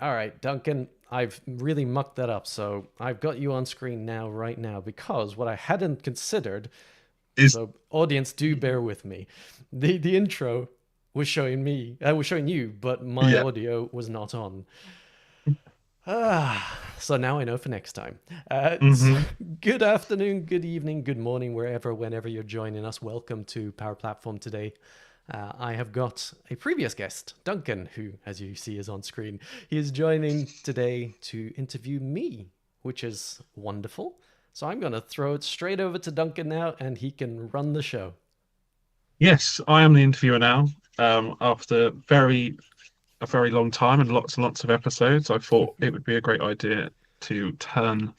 All right, Duncan, I've really mucked that up. So I've got you on screen now, right now, because what I hadn't considered, Is so audience, do bear with me. The intro was showing me, I was showing you, but my yeah. audio was not on. So now I know for next time. So hmm good afternoon, good evening, good morning, whenever you're joining us. Welcome to Power Platform today. I have got a previous guest, Duncan, who, as you see, is on screen. He is joining today to interview me, which is wonderful. So I'm going to throw it straight over to Duncan now, and he can run the show. Yes, I am the interviewer now. After a very long time and lots of episodes, I thought it would be a great idea to turn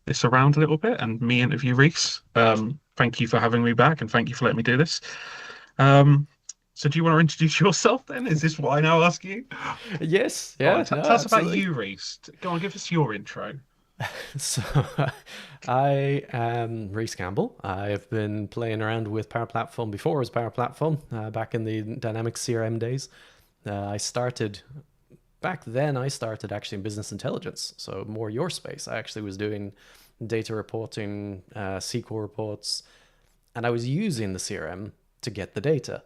this around a little bit and me interview Reece. Thank you for having me back and thank you for letting me do this. Um, so do you want to introduce yourself then? Is this what I now ask you? Yes, Go on, yeah, no, tell us about absolutely. you, Reece. Go on, give us your intro. So, I am Reece Campbell. I have been playing around with Power Platform before as Power Platform, back in the Dynamics CRM days. I started back then. I started actually in business intelligence, so more your space. I actually was doing data reporting, SQL reports, and I was using the CRM to get the data.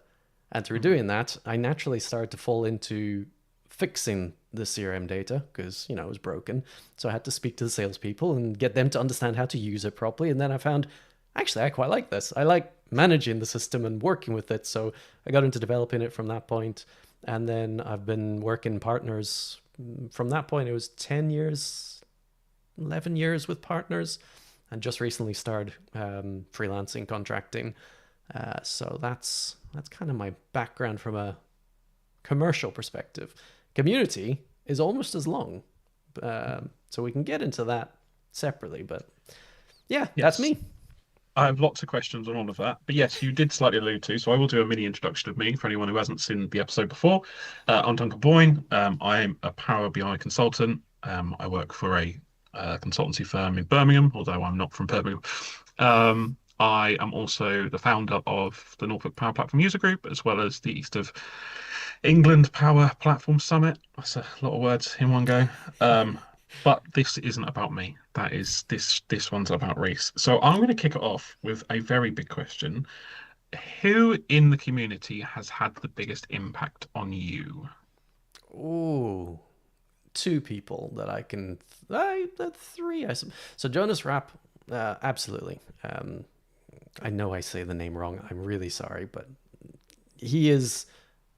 And through Mhm. doing that, I naturally started to fall into fixing the CRM data because, it was broken. So I had to speak to the salespeople and get them to understand how to use it properly. And then I found, actually, I quite like this. I like managing the system and working with it. So I got into developing it from that point. And then I've been working partners from that point. It was 10 years, 11 years with partners, and just recently started freelancing, contracting. So that's kind of my background from a commercial perspective. Community is almost as long, so we can get into that separately. But yeah, that's Yes. me. I have lots of questions on all of that. But yes, you did slightly allude to, so I will do a mini introduction of me for anyone who hasn't seen the episode before. I'm Duncan Boyne. I'm a Power BI consultant. I work for a consultancy firm in Birmingham, although I'm not from Birmingham. I am also the founder of the Norfolk Power Platform User Group, as well as the East of England Power Platform Summit. That's a lot of words in one go. Um, but this isn't about me. That is this one's about Reece. So I'm going to kick it off with a very big question. Who in the community has had the biggest impact on you? Ooh, two people that I can. Three. So Jonas Rapp, absolutely. I know I say the name wrong. I'm really sorry, but he is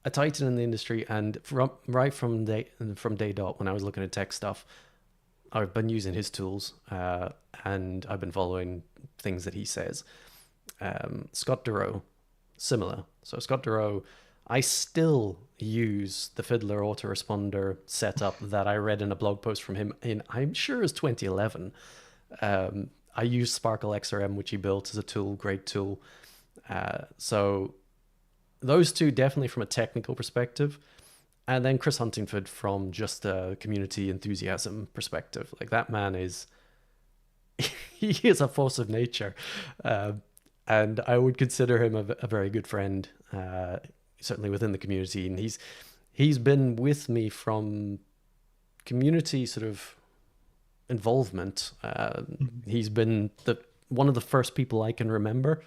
a titan in the industry, and from day dot when I was looking at tech stuff, I've been using his tools, and I've been following things that he says. Scott Durow, similar. So Scott Durow, I still use the Fiddler autoresponder setup that I read in a blog post from him in, I'm sure it was 2011. I use Sparkle XRM, which he built as a tool, great tool. So those two definitely from a technical perspective. And then Chris Huntingford from just a community enthusiasm perspective. Like that man is, he is a force of nature. Uh, and I would consider him a very good friend, certainly within the community. And he's been with me from community sort of involvement. Mhm. He's been the one of the first people I can remember.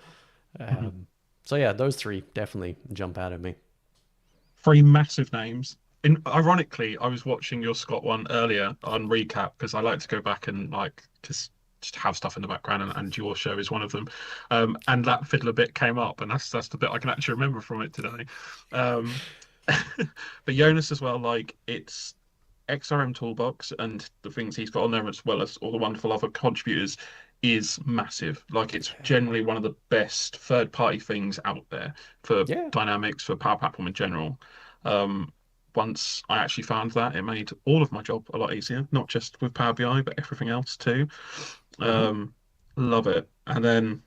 Mhm. Um, so yeah, those three definitely jump out at me. Three massive names. Ironically, I was watching your Scott one earlier on recap because I like to go back and like just have stuff in the background, and your show is one of them. And that fiddler bit came up, and that's the bit I can actually remember from it today. Um, but Jonas as well, like it's XRM Toolbox and the things he's got on there, as well as all the wonderful other contributors, is massive. Like it's generally one of the best third-party things out there for Yeah. Dynamics, for Power Platform in general. Um, Once I actually found that, it made all of my job a lot easier, not just with Power BI, but everything else too. Mm-hmm. Um, Love it. And then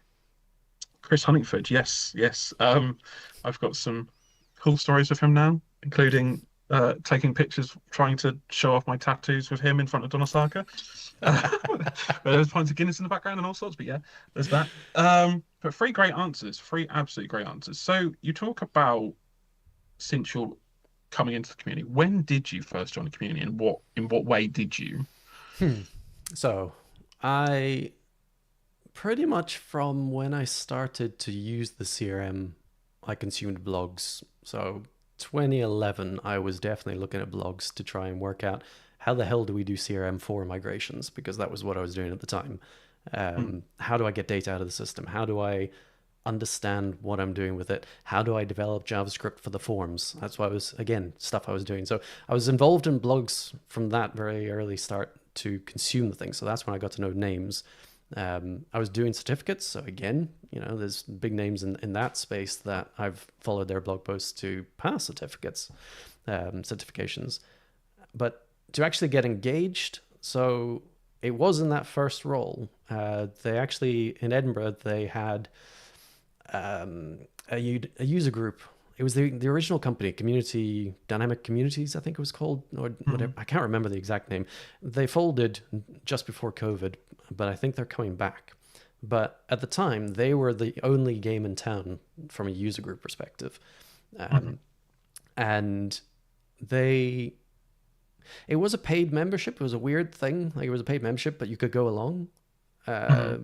Chris Huntingford, yes, yes. I've got some cool stories with him now, including taking pictures, trying to show off my tattoos with him in front of Donna Sarker. There's pints of Guinness in the background and all sorts, but yeah, there's that. But three great answers, three absolutely great answers. So you talk about since your coming into the community. When did you first join the community, and what way did you? So I pretty much from when I started to use the CRM, I consumed blogs. So 2011, I was definitely looking at blogs to try and work out how the hell do we do CRM for migrations, because that was what I was doing at the time. Mm, How do I get data out of the system? How do I understand what I'm doing with it? How do I develop JavaScript for the forms? That's what I was, again, stuff I was doing. So I was involved in blogs from that very early start to consume the thing. So that's when I got to know names. I was doing certificates. So again, there's big names in that space that I've followed their blog posts to pass certificates, certifications. But to actually get engaged, so it was in that first role. They actually, in Edinburgh, they had a user group. It was the original company, Community Dynamic Communities, I think it was called, or whatever. mm, I can't remember the exact name. They folded just before COVID, but I think they're coming back. But at the time, they were the only game in town from a user group perspective, mm, and they it was a paid membership. It was a weird thing. Like, it was a paid membership, but you could go along. Uh,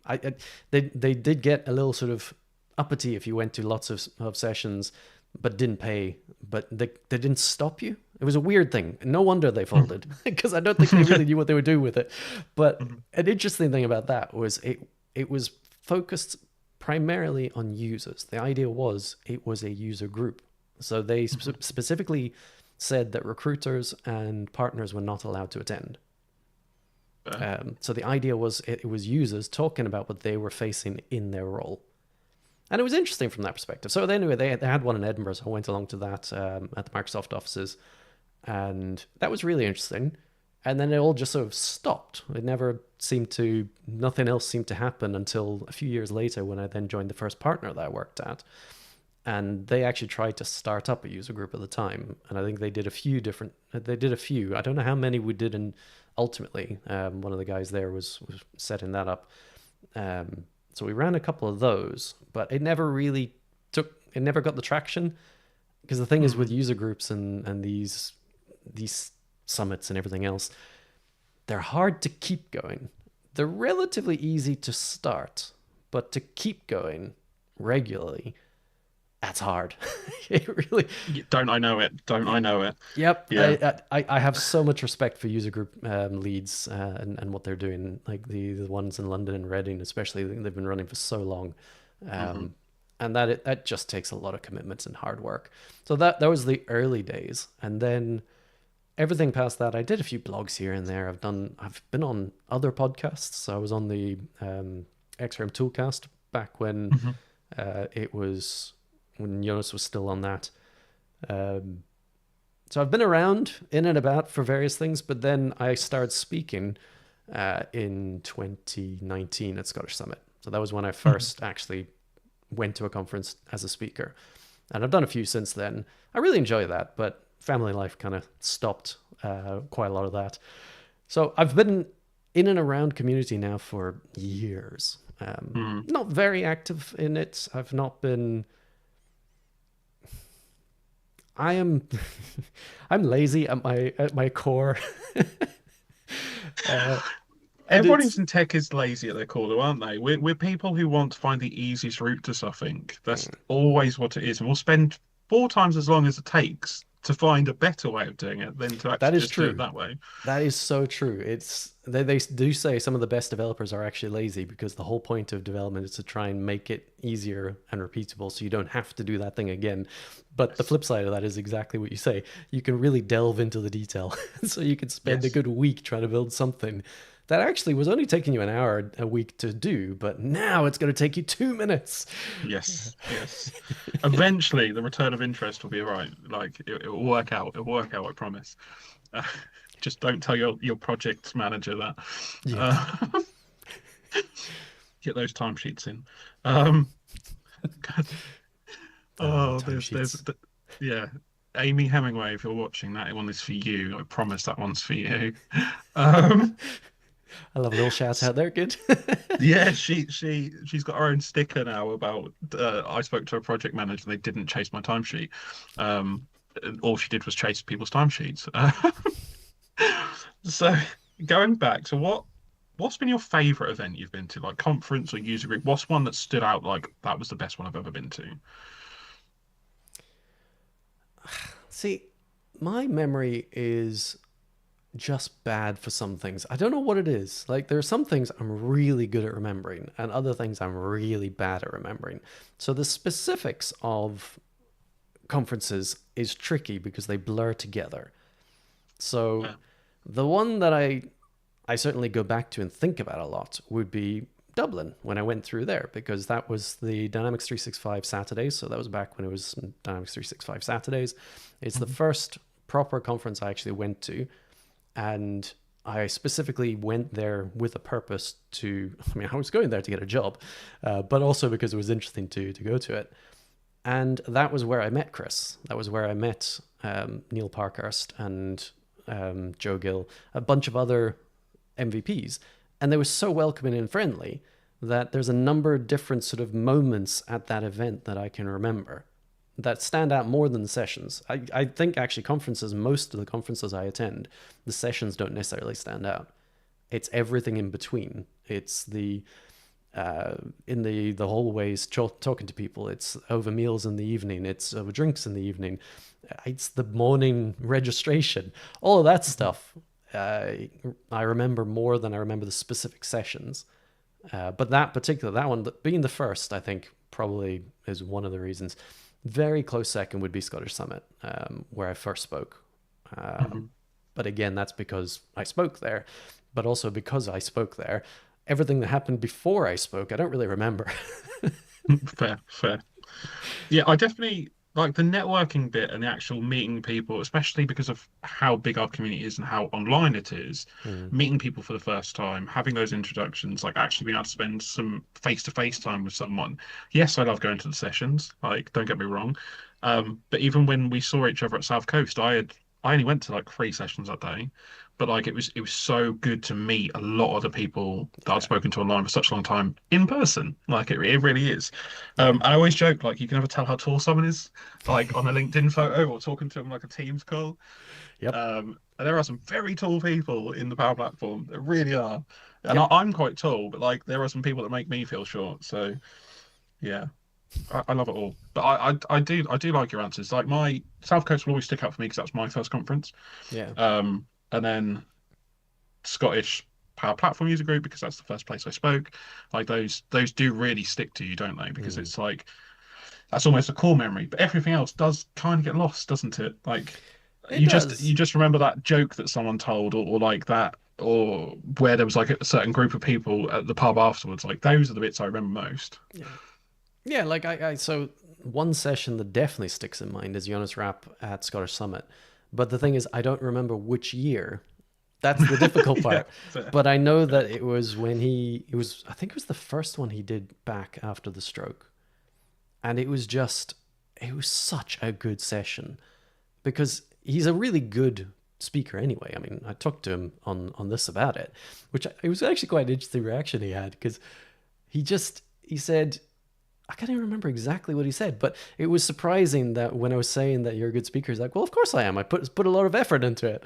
mm, they did get a little sort of uppity if you went to lots of sessions, but didn't pay. But they didn't stop you. It was a weird thing. No wonder they folded, because I don't think they really knew what they were doing with it. But mm, an interesting thing about that was it was focused primarily on users. The idea was it was a user group. So they specifically said that recruiters and partners were not allowed to attend. fair. So the idea was it was users talking about what they were facing in their role. And it was interesting from that perspective. So anyway, they had one in Edinburgh, so I went along to that at the Microsoft offices. And that was really interesting. And then it all just sort of stopped. It never seemed to, nothing else seemed to happen until a few years later, when I then joined the first partner that I worked at. And they actually tried to start up a user group at the time. And I think they did a few. I don't know how many we did. And ultimately, one of the guys there was setting that up. So we ran a couple of those, but it never really it never got the traction. Because the thing is with Mm, user groups and these summits and everything else, they're hard to keep going. They're relatively easy to start, but to keep going regularly, that's hard. It really. don't I know it? Don't I know it? Yep. Yeah. I have so much respect for user group leads and what they're doing. Like the ones in London and Reading, especially, they've been running for so long. Hmm. Um, and that just takes a lot of commitment and hard work. So that was the early days. And then everything past that, I did a few blogs here and there. I've been on other podcasts. So I was on the XRM Toolcast back when Hmm. it was when Jonas was still on that. Um, so I've been around in and about for various things, but then I started speaking in 2019 at Scottish Summit. So that was when I Hmm. first actually went to a conference as a speaker. And I've done a few since then. I really enjoy that, but family life kind of stopped quite a lot of that. So I've been in and around community now for years. Hmm. Not very active in it. I've not been. I am. I'm lazy at my core, uh, and Everyone it's. who's in tech is lazy at their core, though, aren't they? We're people who want to find the easiest route to something. That's always what it is. And we'll spend 4 times as long as it takes to find a better way of doing it than to That actually is just do it true. that way. That is so true. They do say some of the best developers are actually lazy, because the whole point of development is to try and make it easier and repeatable, so you don't have to do that thing again. But the Yes. flip side of that is exactly what you say. You can really delve into the detail, so you can spend a Yes. good week trying to build something that actually was only taking you an hour a week to do, but now it's going to take you 2 minutes. Yes. Yes. Eventually, the return of interest will be right. Like it will work out. It'll work out, I promise. Uh, just don't tell your project manager that. Yeah. Uh, get those timesheets in. Um, oh, Timesheets. yeah. Amy Hemingway, if you're watching, that one is for you. I promise that one's for you. Um, I love a little shout out there. Good. yeah, she's got her own sticker now about I spoke to a project manager and they didn't chase my timesheet. Um, all she did was chase people's timesheets. So going back to what's been your favorite event you've been to, like conference or user group? What's one that stood out like that was the best one I've ever been to? See, my memory is just bad for some things. I don't know what it is. Like, there are some things I'm really good at remembering, and other things I'm really bad at remembering. So the specifics of conferences is tricky because they blur together. So Yeah. the one that I certainly go back to and think about a lot would be Dublin when I went through there, because that was the Dynamics 365 Saturdays. So that was back when it was Dynamics 365 Saturdays. It's the Mhm. first proper conference I actually went to. And I specifically went there with a purpose to, I mean, I was going there to get a job, but also because it was interesting to go to it. And that was where I met Chris. That was where I met Neil Parkhurst and Joe Gill, a bunch of other MVPs. And they were so welcoming and friendly that there's a number of different sort of moments at that event that I can remember that stand out more than the sessions. I think actually conferences, most of the conferences I attend, the sessions don't necessarily stand out. It's everything in between. It's the in the hallways talking to people. It's over meals in the evening. It's over drinks in the evening. It's the morning registration. All of that Mhm. stuff. I remember more than I remember the specific sessions. But that one being the first, I think probably is one of the reasons. Very close second would be Scottish Summit, where I first spoke. Mhm. But again, that's because I spoke there, but also because I spoke there, everything that happened before I spoke, I don't really remember. Fair, fair. Yeah, I definitely like the networking bit and the actual meeting people, especially because of how big our community is and how online it is. Mm, Meeting people for the first time, having those introductions, like actually being able to spend some face-to-face time with someone. Yes, I love going to the sessions, like don't get me wrong. But even when we saw each other at South Coast, I only went to like 3 sessions that day. But like it was so good to meet a lot of the people that I've yeah, spoken to online for such a long time in person. Like it really is. yeah, I always joke like you can never tell how tall someone is, like on a LinkedIn photo or talking to them like a Teams call. yep, And there are some very tall people in the Power Platform. There really are. And yep, I'm quite tall, but like there are some people that make me feel short. So yeah, I love it all. But I do like your answers. Like my South Coast will always stick out for me because that's my first conference. yeah, And then Scottish Power Platform User Group because that's the first place I spoke. Like those do really stick to you, don't they? Because mm. it's like that's almost a core memory. But everything else does kind of get lost, doesn't it? Like It you does. just remember that joke that someone told, or like that, or where there was like a certain group of people at the pub afterwards. Like those are the bits I remember most. Yeah, yeah. Like so one session that definitely sticks in mind is Jonas Rapp at Scottish Summit. But the thing is, I don't remember which year. That's the difficult Yeah, part. fair. But I know Yeah. that it was when it was, I think it was the first one he did back after the stroke. And it was such a good session because he's a really good speaker anyway. I mean, I talked to him on this about it, which it was actually quite an interesting reaction he had because he said, I can't even remember exactly what he said, but it was surprising that when I was saying that you're a good speaker, he's like, "Well, of course I am. I put a lot of effort into it,"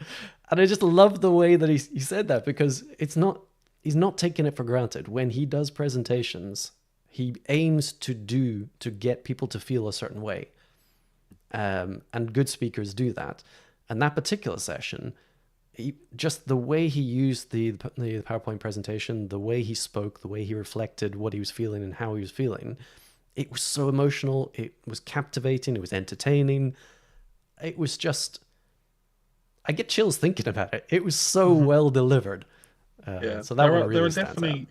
and I just love the way that he said that because he's not taking it for granted when he does presentations. He aims to get people to feel a certain way, and good speakers do that. And that particular session, just the way he used the PowerPoint presentation, the way he spoke, the way he reflected what he was feeling and how he was feeling, it was so emotional. It was captivating. It was entertaining. It was just, I get chills thinking about it. It was so Mhm. well delivered. Yeah, So that there one are really stands out. definitely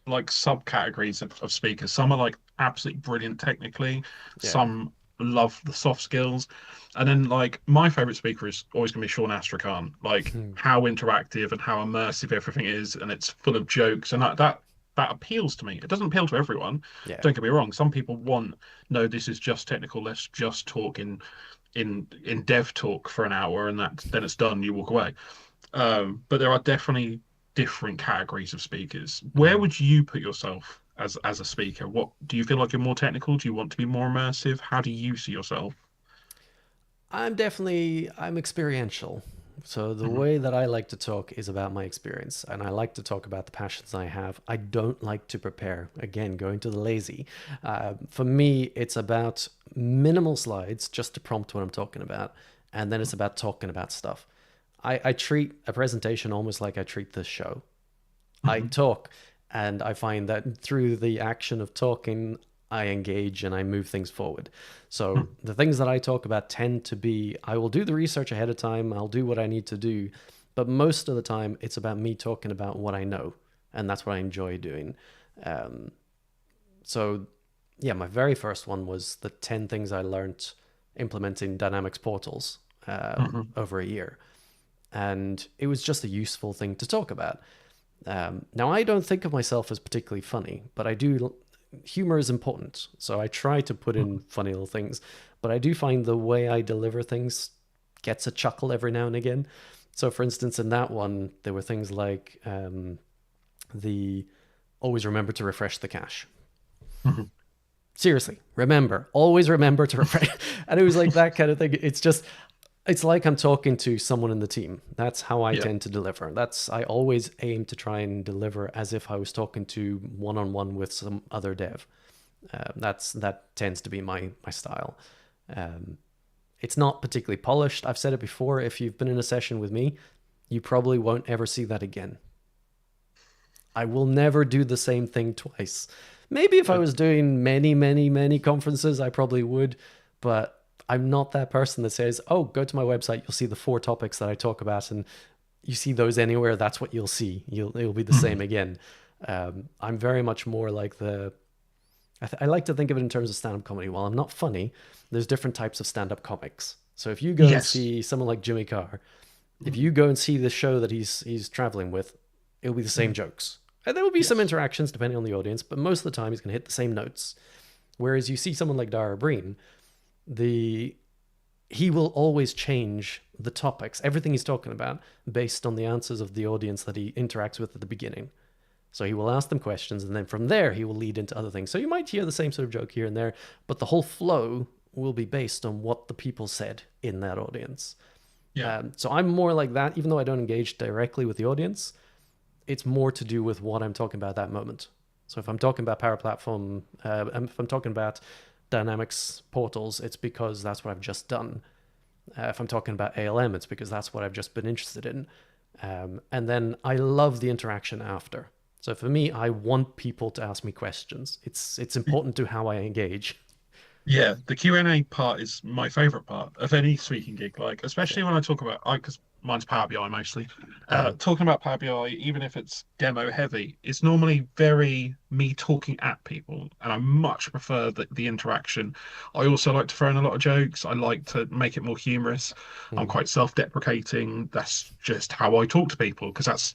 like subcategories of speakers. Some are like absolutely brilliant technically. Yeah. Some love the soft skills. And then like my favorite speaker is always gonna be Sean Astrakhan. Like how interactive and how immersive everything is, and it's full of jokes, and that appeals to me. It doesn't appeal to everyone. Yeah. Don't get me wrong. Some people want, no, this is just technical. Let's just talk in dev talk for an hour, and that then it's done. You walk away. But there are definitely different categories of speakers. Where Mhm. would you put yourself as a speaker? What do you feel like you're more technical? Do you want to be more immersive? How do you see yourself? I'm experiential. So the Hmm. way that I like to talk is about my experience, and I like to talk about the passions I have. I don't like to prepare. Again, going to the lazy. For me, it's about minimal slides just to prompt what I'm talking about, and then it's about talking about stuff. I treat a presentation almost like I treat this show. I Hmm. talk, and I find that through the action of talking, I engage and I move things forward. So the things that I talk about tend to be I will do the research ahead of time, I'll do what I need to do, but most of the time it's about me talking about what I know, and that's what I enjoy doing. Um, so yeah, my very first one was the 10 things I learned implementing Dynamics portals Hmm. over a year. And it was just a useful thing to talk about. Now, I don't think of myself as particularly funny, but I do. Humor is important, so I try to put in funny little things. But I do find the way I deliver things gets a chuckle every now and again. So, for instance, in that one, there were things like the always remember to refresh the cache. Hmm. Seriously, remember, always remember to refresh. And it was like that kind of thing. It's just it's like I'm talking to someone in the team. That's how I Yeah. tend to deliver. That's I always aim to try and deliver as if I was talking to one on one with some other dev. That tends to be my style. Um, it's not particularly polished. I've said it before. If you've been in a session with me, you probably won't ever see that again. I will never do the same thing twice. Maybe if I But was doing many conferences, I probably would, but I'm not that person that says, "Oh, go to my website, you'll see the 4 topics that I talk about, and you see those anywhere, that's what you'll see. It'll be the mhm. same again." I'm very much more like I like to think of it in terms of stand-up comedy. While I'm not funny, there's different types of stand-up comics. So if you go and Yes. see someone like Jimmy Carr, if Mhm. you go and see the show that he's traveling with, it'll be the same Mhm. jokes. And there will be some Yes. interactions depending on the audience, but most of the time he's going to hit the same notes. Whereas you see someone like Dara Breen, the he will always change the topics, everything he's talking about, based on the answers of the audience that he interacts with at the beginning. So he will ask them questions, and then from there he will lead into other things. So you might hear the same sort of joke here and there, but the whole flow will be based on what the people said in that audience. Yeah. So I'm more like that, even though I don't engage directly with the audience. It's more to do with what I'm talking about at that moment. So if I'm talking about Power Platform, if I'm talking about Dynamics portals, it's because that's what I've just done. If I'm talking about ALM, it's because that's what I've just been interested in. And then I love the interaction after. So for me, I want people to ask me questions. It's important to how I engage. Yeah, the Q&A part is my favorite part of any speaking gig, like Yeah. especially when I talk about I because mine's Power BI mostly. Uh-huh. Talking about Power BI, even if it's demo heavy, it's normally very me talking at people, and I much prefer the interaction. I also like to throw in a lot of jokes. I like to make it more humorous. I'm Mm. quite self-deprecating. That's just how I talk to people because that's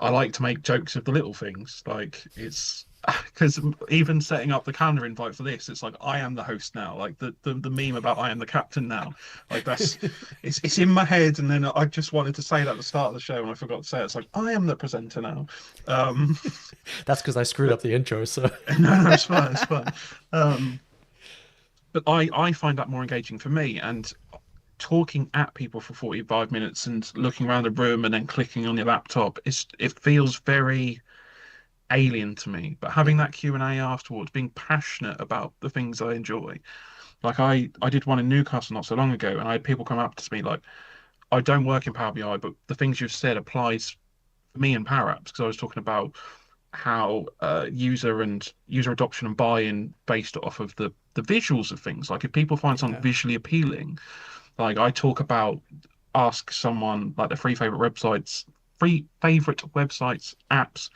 I like to make jokes of the little things. Like it's because even setting up the calendar invite for this, it's like I am the host now. Like the meme about I am the captain now. Like that's it's in my head, and then I just wanted to say that at the start of the show, and I forgot to say it. It's like I am the presenter now. Um, That's because I screwed but up the intro. So no, it's fine, it's fine. Um, but I find that more engaging for me, and talking at people for 45 minutes and looking around the room and then clicking on your laptop, it feels very alien to me. But having mm, that Q&A afterwards, being passionate about the things I enjoy. Like I did one in Newcastle not so long ago, and I had people come up to me like, I don't work in Power BI, but the things you've said applies for me in Power Apps because I was talking about how user adoption and buy-in based off of the visuals of things. Like if people find something yeah, visually appealing, like I talk about ask someone like the three favorite websites, apps.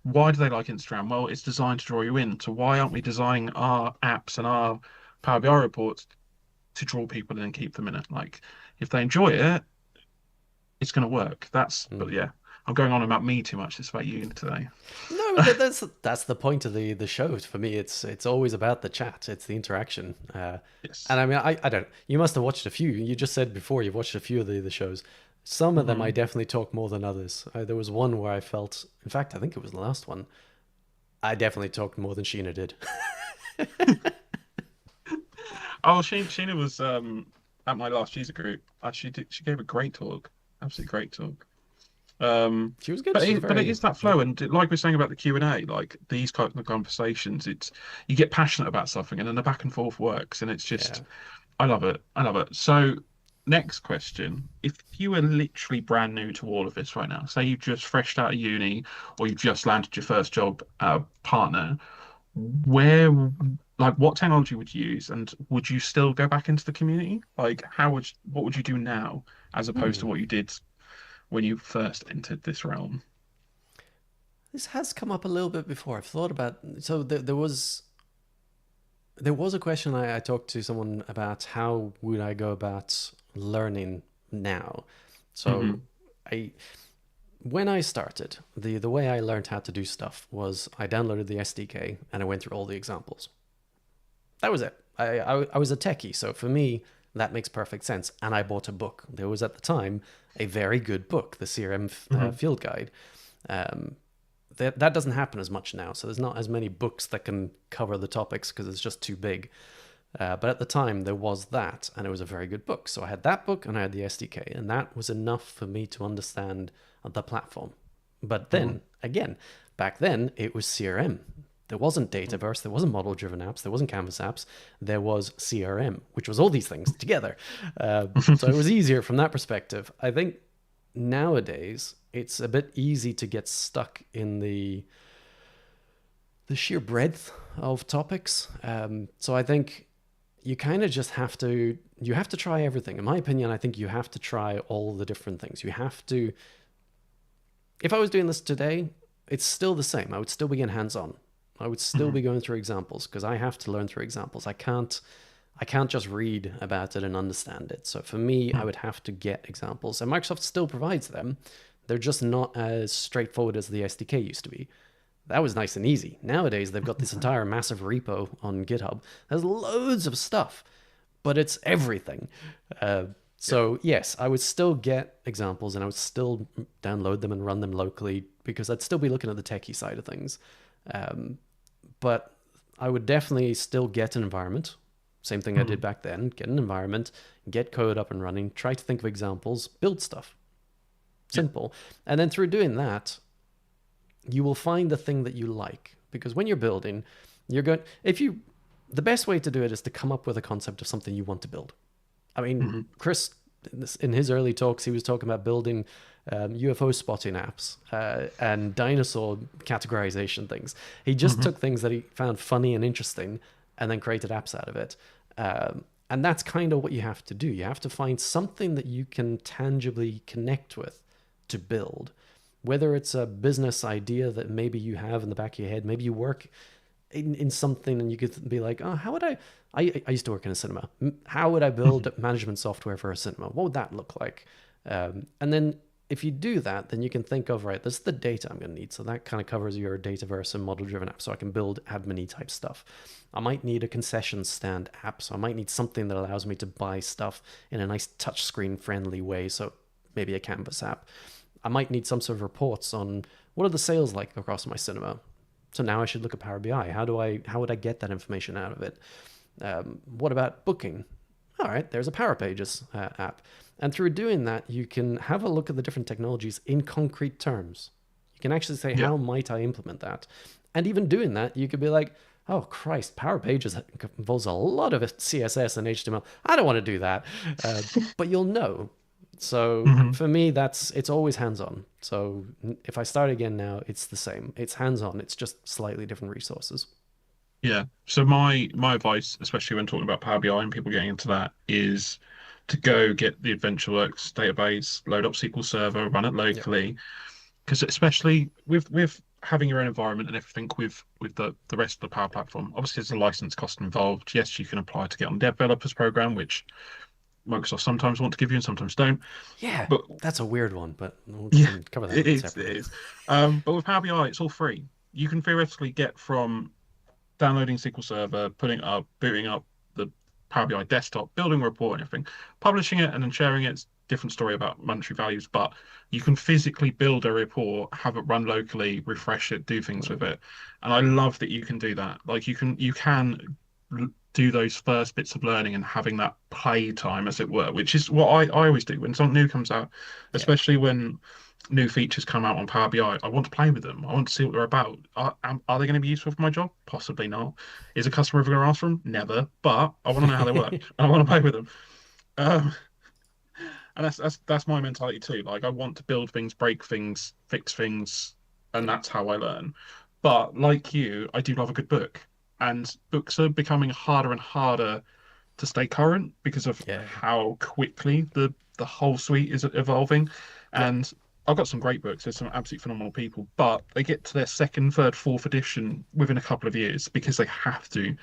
Why do they like Instagram? Well, it's designed to draw you in. So why aren't we designing our apps and our Power BI reports to draw people in and keep them in it? Like if they enjoy it, it's going to work. But mm. yeah, I'm going on about me too much. It's about you today. No, that's the point of the show. For me, it's always about the chat. It's the interaction. And Yes. I mean, I don't. You must have watched a few. You just said before you've watched a few of the shows. Some of them I Hmm. definitely talk more than others. There was one where I felt, in fact, I think it was the last one. I definitely talked more than Sheena did. Oh, Sheena was at my last user group. She gave a great talk, absolutely great talk. She was good. But She's it very, is that very flow, good. and like we're saying about the Q&A, like these kind of conversations, it's you get passionate about something, and then the back and forth works, and it's Yeah. just I love it. I love it. So, next question: if you were literally brand new to all of this right now, say you just fresh out of uni, or you just landed your first job at a partner, where, like, what technology would you use, and would you still go back into the community? Like, what would you do now, as opposed to Hmm. what you did when you first entered this realm? This has come up a little bit before. I've thought about. So there was a question I talked to someone about how would I go about learning now. So Hmm. I when I started, the way I learned how to do stuff was I downloaded the SDK and I went through all the examples. That was it. I was a techie, so for me that makes perfect sense. And I bought a book. There was at the time a very good book, the CRM Hmm. Field Guide. Um, that doesn't happen as much now, so there's not as many books that can cover the topics because it's just too big. But at the time, there was that, and it was a very good book. So I had that book and I had the SDK, and that was enough for me to understand the platform. But Hmm. then, again, back then, it was CRM. There wasn't Dataverse, there wasn't model driven apps, there wasn't Canvas apps, there was CRM, which was all these things together. So it was easier from that perspective. I think nowadays, it's a bit easy to get stuck in the sheer breadth of topics. So I think you kind of just have to try everything. In my opinion, I think you have to try all the different things. You have to. If I was doing this today, it's still the same. I would still be getting hands on. I would still Hmm. be going through examples because I have to learn through examples. I can't just read about it and understand it. So for me, I would have to get examples, and Microsoft still provides them. They're just not as straightforward as the SDK used to be. That was nice and easy. Nowadays, they've got this entire massive repo on GitHub. There's loads of stuff, but it's everything. Uh, Yeah. so, yes, I would still get examples and I would still download them and run them locally because I'd still be looking at the techie side of things. Um, but I would definitely still get an environment. Same thing I did Hmm. back then get an environment, get code up and running, try to think of examples, build stuff. Yeah. Simple. And then through doing that, you will find the thing that you like because when you're building you're going if you the best way to do it is to come up with a concept of something you want to build. I mean, Hmm. Chris in his early talks he was talking about building UFO spotting apps and dinosaur categorization things. He just Hmm. took things that he found funny and interesting and then created apps out of it. And that's kind of what you have to do. You have to find something that you can tangibly connect with to build, whether it's a business idea that maybe you have in the back of your head, maybe you work in something and you could be like, oh, how would I used to work in a cinema. How would I Hmm. build management software for a cinema? What would that look like? And then if you do that, then you can think of, right, this is the data I'm going to need. So that kind of covers your Dataverse and model driven app. So I can build admin type stuff. I might need a concession stand app. So I might need something that allows me to buy stuff in a nice touchscreen friendly way. So maybe a Canvas app. I might need some sort of reports on what are the sales like across my cinema. So now I should look at Power BI. How would I get that information out of it? What about booking? All right, there's a Power Pages app. And through doing that, you can have a look at the different technologies in concrete terms. You can actually say, Yeah. how might I implement that? And even doing that, you could be like, oh, Christ, Power Pages involves a lot of CSS and HTML. I don't want to do that. But you'll know. So Hmm. for me, it's always hands on. So if I start again now, it's the same. It's hands on. It's just slightly different resources. Yeah. So my advice, especially when talking about Power BI and people getting into that, is to go get the AdventureWorks database, load up SQL Server, run it Yep. locally. Because especially with having your own environment and everything with the rest of the Power Platform, obviously there's a license cost involved. Yes, you can apply to get on the developers program, which Microsoft sometimes want to give you and sometimes don't. Yeah, But that's a weird one, but we yeah, can cover that it is. It separately. is. But with Power BI, it's all free. You can theoretically get from downloading SQL Server, putting it up, booting up the Power BI desktop, building a report and everything, publishing it and then sharing it. It's a different story about monetary values, but you can physically build a report, have it run locally, refresh it, do things with Mm. it. And I love that you can do that. Like you can do those first bits of learning and having that play time, as it were, which is what I always do when something new comes out, Yeah. especially when new features come out on Power BI. I want to play with them. I want to see what they're about. Are they going to be useful for my job? Possibly not. Is a customer ever going to ask for them? Never. But I want to know how they work. I want to play with them. Um, and that's my mentality too. Like I want to build things, break things, fix things, and Yeah. that's how I learn. But like you, I do love a good book, and books are becoming harder and harder to stay current because of Yeah. how quickly the whole suite is evolving. Yeah. And I've got some great books. There's some absolutely phenomenal people, but they get to their second, third, fourth edition within a couple of years because they have to,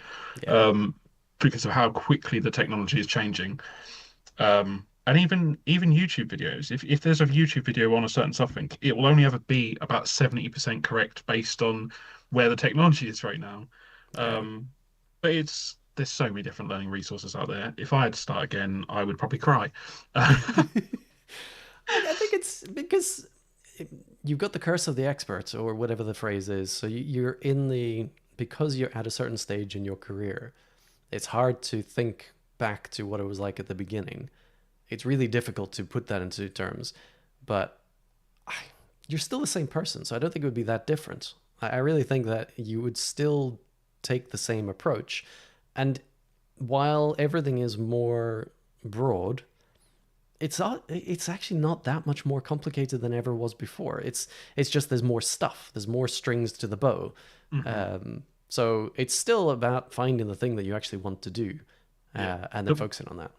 Yeah. um, because of how quickly the technology is changing. And even YouTube videos. If there's a YouTube video on a certain something, it will only ever be about 70% correct based on where the technology is right now. Yeah. Um, but there's so many different learning resources out there. If I had to start again, I would probably cry. I think it's because you've got the curse of the expert, or whatever the phrase is. So you're in the, because you're at a certain stage in your career, it's hard to think back to what it was like at the beginning. It's really difficult to put that into terms, but you're still the same person, so I don't think it would be that different. I really think that you would still take the same approach. And while everything is more broad, it's actually not that much more complicated than ever was before. It's just there's more stuff, there's more strings to the bow. Mhm. So it's still about finding the thing that you actually want to do, Yeah. and then The, focusing on that.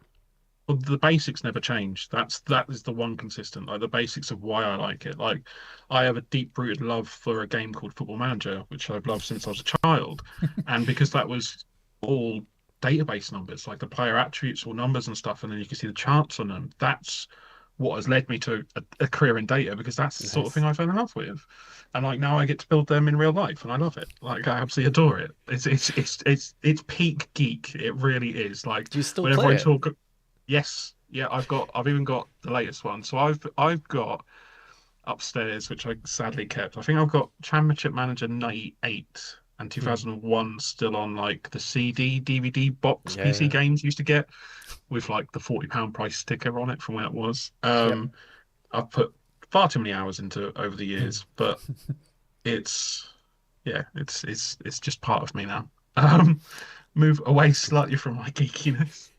well, the basics never change. That is the one consistent. Like the basics of why I like it. Like I have a deep-rooted love for a game called Football Manager, which I've loved since I was a child, and because that was all database numbers, like the player attributes or numbers and stuff, and then you can see the charts on them. That's what has led me to a career in data because that's the sort of thing Nice. I fell in love with, and like now I get to build them in real life, and I love it. Like I absolutely adore it. It's peak geek. It really is. Like Do you still whenever play I it? talk. Yes, yeah, I've even got the latest one. So I've got upstairs, which I sadly kept. I think I've got Championship Manager 98 and Hmm. 2001 still on like the CD DVD box Yeah, PC yeah. games used to get with like the £40 price sticker on it from where it was. Yep. I've put far too many hours into it over the years, but it's yeah, it's just part of me now. Um, Move away slightly from my geekiness.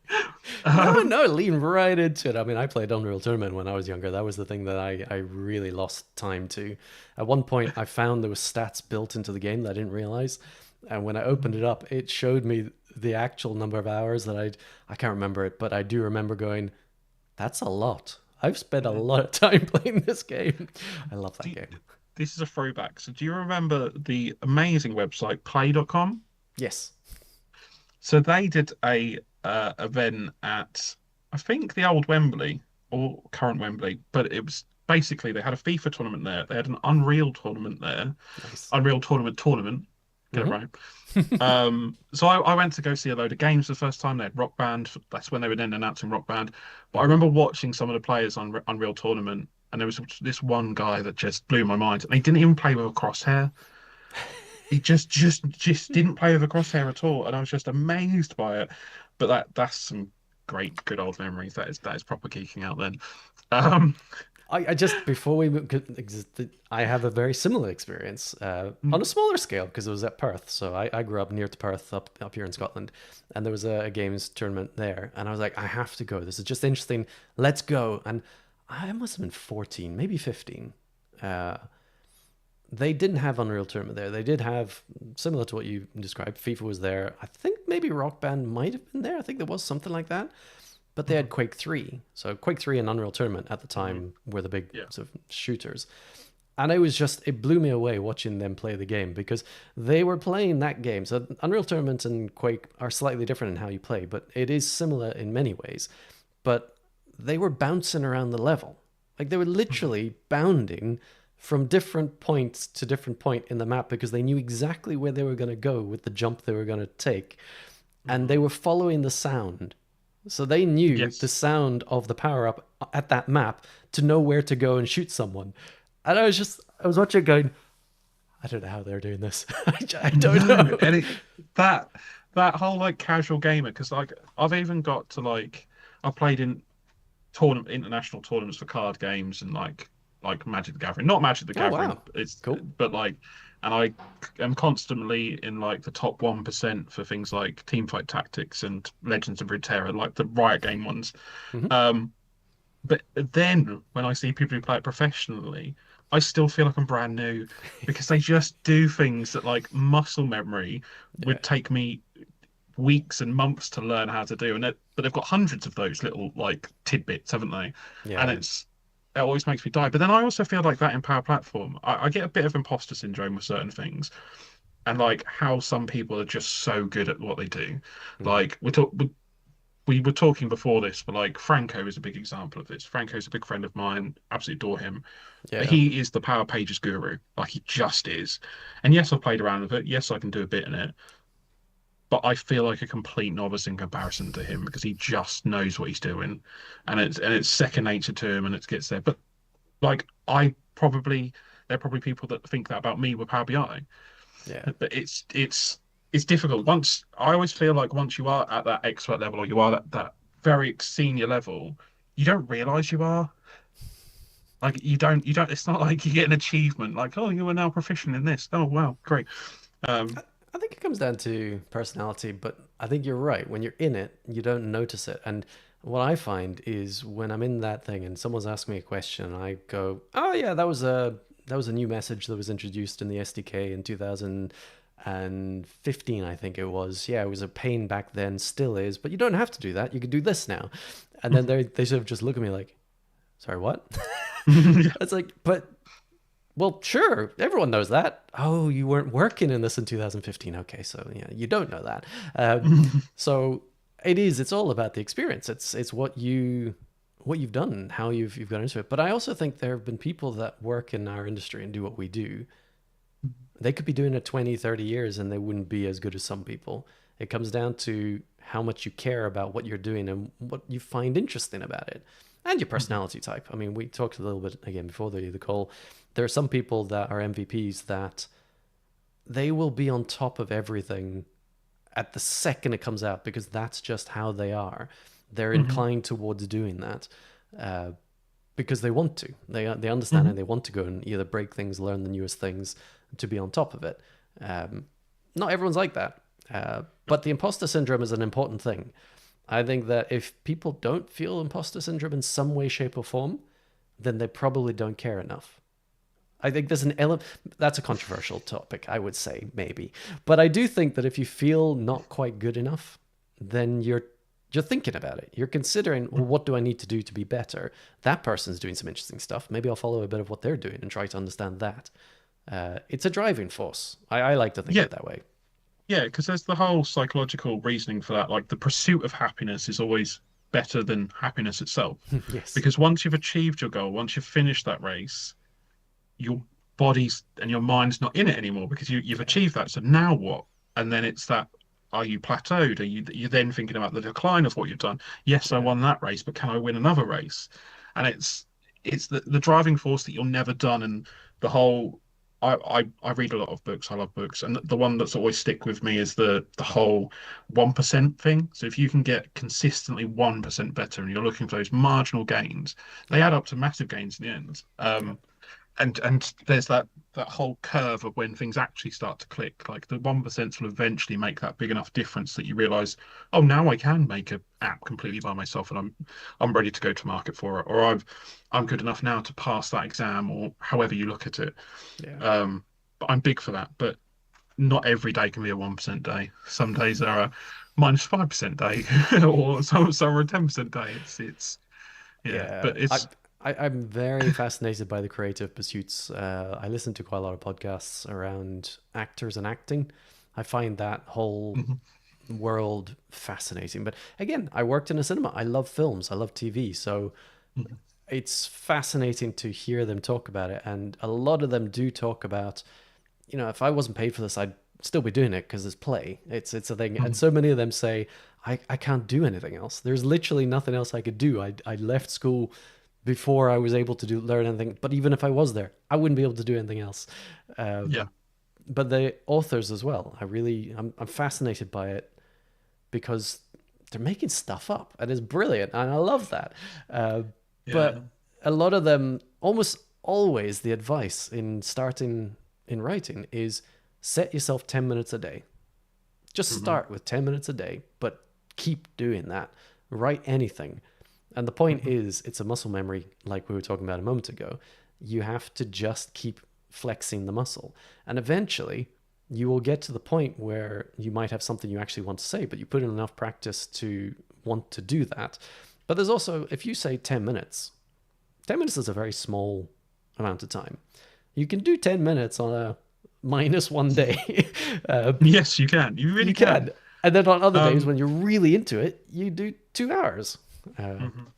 No, Um, no, lean right into it. I mean, I played Unreal Tournament when I was younger. That was the thing that I really lost time to. At one point, I found there was stats built into the game that I didn't realize. And when I opened it up, it showed me the actual number of hours that I can't remember it, but I do remember going, that's a lot. I've spent a lot of time playing this game. I love do that you- game. this is a throwback. So do you remember the amazing website play.com? Yes. So they did a event at I think the old Wembley or current Wembley, but it was basically they had a FIFA tournament there. They had an Unreal tournament there. Nice. Unreal tournament. Get it Hmm. right. So I went to go see a load of games the first time. They had Rock Band. That's when they were then announcing Rock Band. But I Hmm. remember watching some of the players on Unreal Tournament, and there was this one guy that just blew my mind. And he didn't even play with a crosshair. He just didn't play with a crosshair at all, and I was just amazed by it. But that's some great good old memories. That is proper geeking out then. Um, I just before we move, 'cause I have a very similar experience on a smaller scale because it was at Perth. So I grew up near to Perth, up here in Scotland, and there was a games tournament there, and I was like, I have to go. This is just interesting. Let's go. And I must have been 14, maybe 15. Uh, they didn't have Unreal Tournament there. They did have, similar to what you described, FIFA was there. I think maybe Rock Band might have been there. I think there was something like that. But they had Quake 3. So Quake 3 and Unreal Tournament at the time were the big yeah. sort of shooters. And it blew me away watching them play the game because they were playing that game. So Unreal Tournament and Quake are slightly different in how you play, but it is similar in many ways. But they were bouncing around the level. Like they were literally bounding from different points to different point in the map because they knew exactly where they were going to go with the jump they were going to take. And they were following the sound. So they knew the Yes. sound of the power up at that map to know where to go and shoot someone. And I was watching it going, I don't know how they're doing this. I don't No, know. and that that whole like casual gamer, because like I've even got to like I played in international tournaments for card games and like Magic the Gathering, not Magic the Oh Gathering, wow, it's cool. but like, and I am constantly in like the top 1% for things like Teamfight Tactics and Legends of Runeterra, like the Riot game ones. Hmm. Um, but then when I see people who play it professionally, I still feel like I'm brand new because they just do things that like muscle memory Yeah, would take me weeks and months to learn how to do. But they've got hundreds of those little like tidbits, haven't they? And yeah, it always makes me die. But then I also feel like that in Power Platform. I get a bit of imposter syndrome with certain things, and like how some people are just so good at what they do. hmm, Like we were talking before this, but like Franco is a big example of this. Franco's a big friend of mine, absolutely adore him. But yeah, he is the Power Pages guru. Like he just is. And yes, I've played around with it. Yes, I can do a bit in it. But I feel like a complete novice in comparison to him because he just knows what he's doing. And it's second nature to him and it gets there. But like there are probably people that think that about me with Power BI. yeah. But it's difficult. Once I always feel like once you are at that expert level or you are that very senior level, you don't realize you are. Like you don't it's not like you get an achievement like, oh, you are now proficient in this. Oh wow, great. Um I think it comes down to personality, but I think you're right. When you're in it, you don't notice it. And what I find is when I'm in that thing and someone's asking me a question, and I go, "Oh yeah, that was a new message that was introduced in the SDK in 2015, I think it was. Yeah, it was a pain back then, still is, but you don't have to do that. You can do this now." And then they sort of just look at me like, "Sorry, what?" It's like, but well, sure, everyone knows that. Oh, you weren't working in this in 2015. Okay, so yeah, you don't know that. So it's all about the experience. It's what you've done, and how you've got into it. But I also think there have been people that work in our industry and do what we do. They could be doing it 20, 30 years and they wouldn't be as good as some people. It comes down to how much you care about what you're doing and what you find interesting about it, and your personality type. I mean, we talked a little bit again before the call. There are some people that are MVPs that they will be on top of everything at the second it comes out because that's just how they are. They're Mhm, inclined towards doing that uh, because they want to. They understand mhm. and they want to go and either break things, learn the newest things, to be on top of it. Um, Not everyone's like that, but the imposter syndrome is an important thing. I think that if people don't feel imposter syndrome in some way, shape, or form, then they probably don't care enough. I think there's an element that's a controversial topic, I would say, maybe. But I do think that if you feel not quite good enough, then you're thinking about it. You're considering, well, what do I need to do to be better? That person's doing some interesting stuff. Maybe I'll follow a bit of what they're doing and try to understand that. It's a driving force. I like to think of Yeah, it that way. yeah, because there's the whole psychological reasoning for that. Like the pursuit of happiness is always better than happiness itself. Yes. Because once you've achieved your goal, once you've finished that race, your body's and your mind's not in it anymore because you've Yeah. achieved that. So now what? And then it's that, are you plateaued? You're then thinking about the decline of what you've done? Yes, I Yeah. won that race, but can I win another race? And it's the driving force that you're never done. And the whole I read a lot of books. I love books, and the one that's always stick with me is the whole 1% thing. So if you can get consistently 1% better, and you're looking for those marginal gains, they Yeah. add up to massive gains in the end. Yeah. And there's that whole curve of when things actually start to click. Like the 1% will eventually make that big enough difference that you realize, oh, now I can make an app completely by myself, and I'm ready to go to market for it, or I'm good enough now to pass that exam, or however you look at it. Yeah. But I'm big for that. But not every day can be a 1% day. Some days are a -5% day, or some are a 10% day. It's yeah, Yeah, but it's I'm very fascinated by the creative pursuits. I listen to quite a lot of podcasts around actors and acting. I find that whole mhm, world fascinating. But again, I worked in a cinema. I love films. I love TV. So mhm, it's fascinating to hear them talk about it. And a lot of them do talk about, if I wasn't paid for this, I'd still be doing it because it's play. It's a thing. And mhm. so many of them say, I can't do anything else. There's literally nothing else I could do. I left school before I was able to learn anything. But even if I was there, I wouldn't be able to do anything else. Yeah. But the authors as well. I'm fascinated by it. because they're making stuff up and it's brilliant and I love that. Uh, Yeah. but a lot of them, almost always, the advice in starting in writing is set yourself 10 minutes a day. Just Hmm. start with 10 minutes a day, but keep doing that. Write anything. And the point Hmm. is, it's a muscle memory, like we were talking about a moment ago. You have to just keep flexing the muscle. And eventually, you will get to the point where you might have something you actually want to say, but you put in enough practice to want to do that. But there's also, if you say 10 minutes, 10 minutes is a very small amount of time. You can do 10 minutes on a -1 day. uh, Yes, you can. You really you can. can. And then on other days Um, when you're really into it, you do 2 hours. Uh, mhm.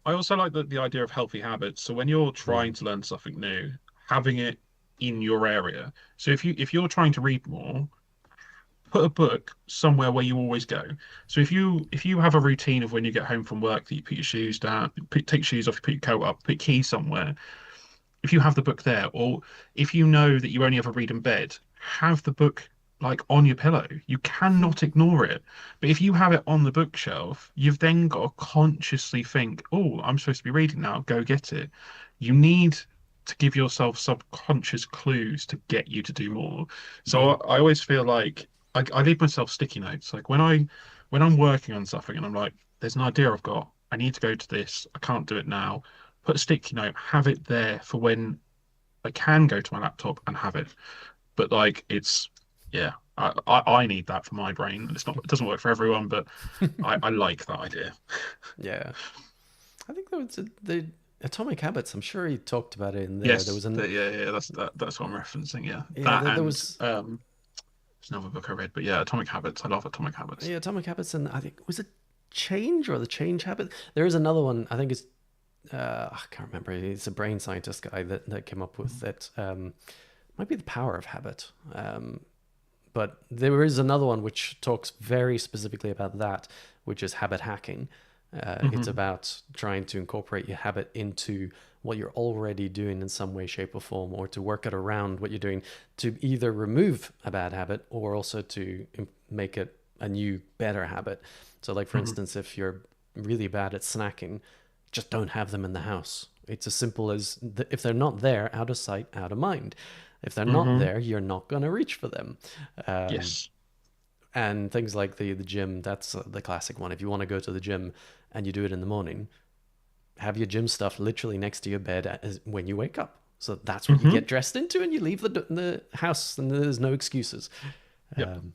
I also like the idea of healthy habits. So when you're trying mm, to learn something new, having it in your area. So if you're trying to read more, put a book somewhere where you always go. So if you have a routine of when you get home from work that you put your shoes down, take your shoes off, you put your coat up, put your keys somewhere, if you have the book there, or if you know that you only ever read in bed, have the book like on your pillow. You cannot ignore it. But if you have it on the bookshelf, you've then got to consciously think, oh, I'm supposed to be reading now, go get it. You need to give yourself subconscious clues to get you to do more. So yeah. I always feel like I leave myself sticky notes. Like when I'm working on something and I'm like, there's an idea I've got, I need to go to this, I can't do it now, put a sticky note, have it there for when I can go to my laptop and have it. But like it's yeah, I need that for my brain. It doesn't work for everyone, but I like that idea. Yeah. I think there was the Atomic Habits. I'm sure he talked about it in there. There Yes, was an yeah, that's what I'm referencing. Yeah, yeah. that There and was there's another book I read, but yeah, Atomic Habits. I love Atomic Habits. yeah Atomic Habits, and I think was it Change or the Change Habit. There is another one. I think it's I can't remember. It's a brain scientist guy that came up with it. Might be the Power of Habit. But there is another one which talks very specifically about that, which is habit hacking. It's Hmm. about trying to incorporate your habit into what you're already doing in some way, shape, or form, or to work it around what you're doing to either remove a bad habit or also to make it a new, better habit. So, like for Hmm. instance, if you're really bad at snacking, just don't have them in the house. It's as simple as if they're not there, out of sight, out of mind. If they're not Hmm. there, you're not going to reach for them. Um, Yes. and things like the gym, that's the classic one. If you want to go to the gym and you do it in the morning, have your gym stuff literally next to your bed when you wake up. So that's what you Hmm. get dressed into, and you leave the house, and there's no excuses. Yep. Um,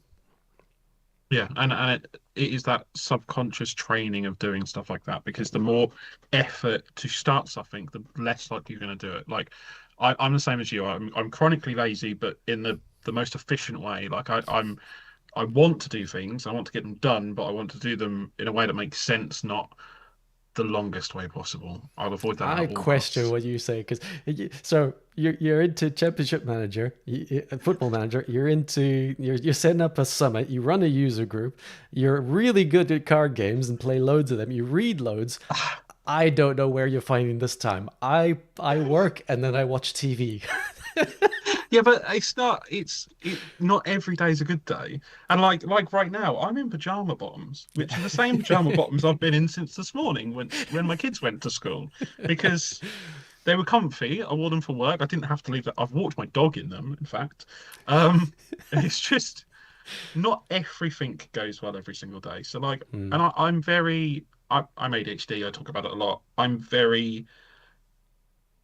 Yeah, and it is that subconscious training of doing stuff like that because the more effort to start something, the less likely you're going to do it. Like I'm the same as you. I'm chronically lazy, but in the most efficient way. Like I want to do things, I want to get them done, but I want to do them in a way that makes sense, not the longest way possible. I'll avoid that I at all question costs. what you say because so you're into championship manager, football manager. You're setting up a summit. You run a user group. You're really good at card games and play loads of them. You read loads. I don't know where you're finding this time. I work and then I watch TV. Yeah, but not every day is a good day. And like right now, I'm in pajama bottoms, which are the same pajama bottoms I've been in since this morning when my kids went to school because they were comfy. I wore them for work. I didn't have to leave that. I've walked my dog in them, in fact. It's just not everything goes well every single day. So like, Hmm, and I'm ADHD. I talk about it a lot.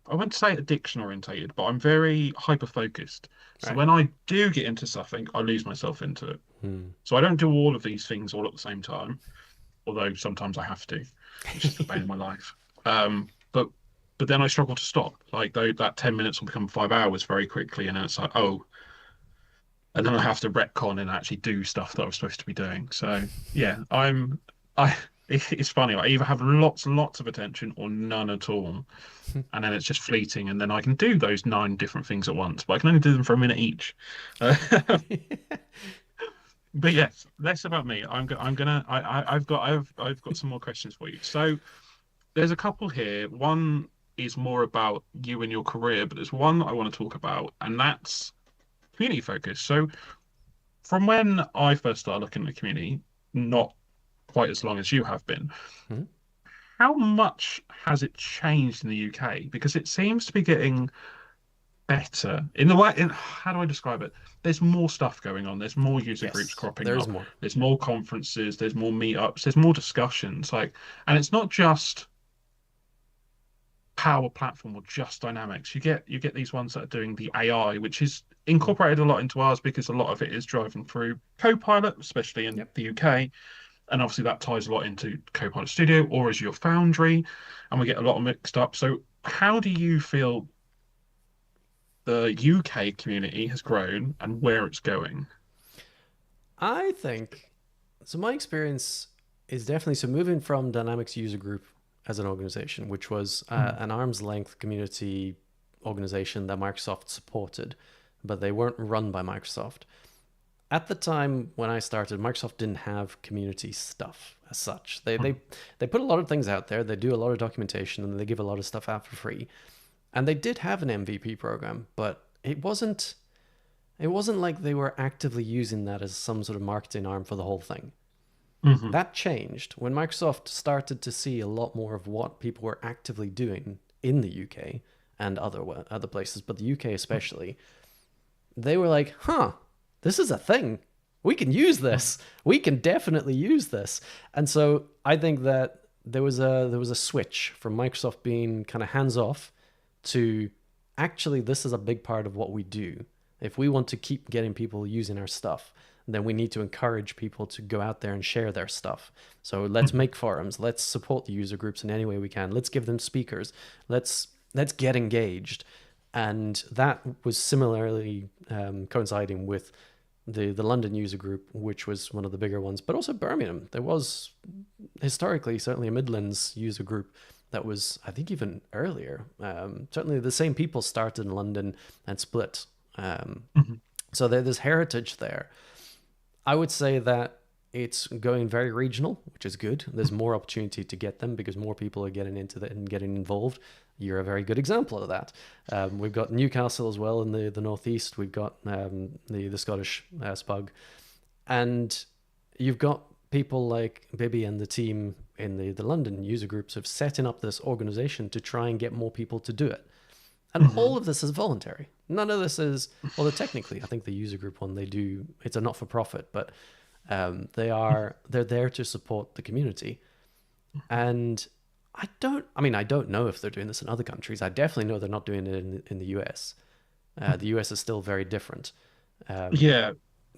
I wouldn't say addiction orientated, but I'm very hyper focused. So right. when I do get into something, I lose myself into it. Hmm. So I don't do all of these things all at the same time, although sometimes I have to, which is the bane of my life. But then I struggle to stop. Like though that 10 minutes will become 5 hours very quickly, and then it's like, oh, and then I have to retcon and actually do stuff that I was supposed to be doing. So yeah, I it's funny. I either have lots and lots of attention or none at all, and then it's just fleeting, and then I can do those nine different things at once, but I can only do them for a minute each. Uh, but yes, less about me. I'm gonna I've got some more questions for you. So there's a couple here. One is more about you and your career, but there's one I want to talk about, and that's community focus. So from when I first started looking at the community, not quite as long as you have been. Mhm. How much has it changed in the UK? Because it seems to be getting better in the way. How do I describe it? There's more stuff going on. There's more user groups Yes, cropping there is up. more. There's more conferences. There's more meetups. There's more discussions. And it's not just Power Platform or just Dynamics. You get these ones that are doing the AI, which is Mhm. incorporated a lot into ours because a lot of it is driven through Copilot, especially in Yep. the UK. And obviously that ties a lot into Copilot Studio or Azure Foundry, and we get a lot mixed up. So how do you feel the UK community has grown and where it's going? I think so. My experience is definitely so moving from Dynamics User Group as an organization, which was Mm, an arm's length community organization that Microsoft supported, but they weren't run by Microsoft. At the time when I started, Microsoft didn't have community stuff as such. They mm, they they put a lot of things out there. They do a lot of documentation and they give a lot of stuff out for free. And they did have an MVP program, but it wasn't like they were actively using that as some sort of marketing arm for the whole thing. mhm, That changed when Microsoft started to see a lot more of what people were actively doing in the UK and other places, but the UK especially. They were like, "Huh, this is a thing. We can use mm, this. We can definitely use this." And so I think that there was a switch from Microsoft being kind of hands off to actually this is a big part of what we do. If we want to keep getting people using our stuff, then we need to encourage people to go out there and share their stuff. So let's mhm, make forums. Let's support the user groups in any way we can. Let's give them speakers. Let's get engaged. And that was similarly coinciding with the London user group, which was one of the bigger ones, but also Birmingham. There was historically certainly a Midlands user group that was, I think, even earlier. Certainly, the same people started in London and split. Um, mhm, so there's heritage there. I would say that it's going very regional, which is good. There's more opportunity to get them because more people are getting into it and getting involved. You're a very good example of that. We've got Newcastle as well in the northeast. We've got the Scottish Spug, and you've got people like Bibby and the team in the London user groups of setting up this organization to try and get more people to do it. And all mhm. of this is voluntary. None of this is, well, technically, I think the user group one, they do, it's a not for profit, but they're there to support the community. And I don't know if they're doing this in other countries. I definitely know they're not doing it in the US. The US is still very different. Um, Yeah,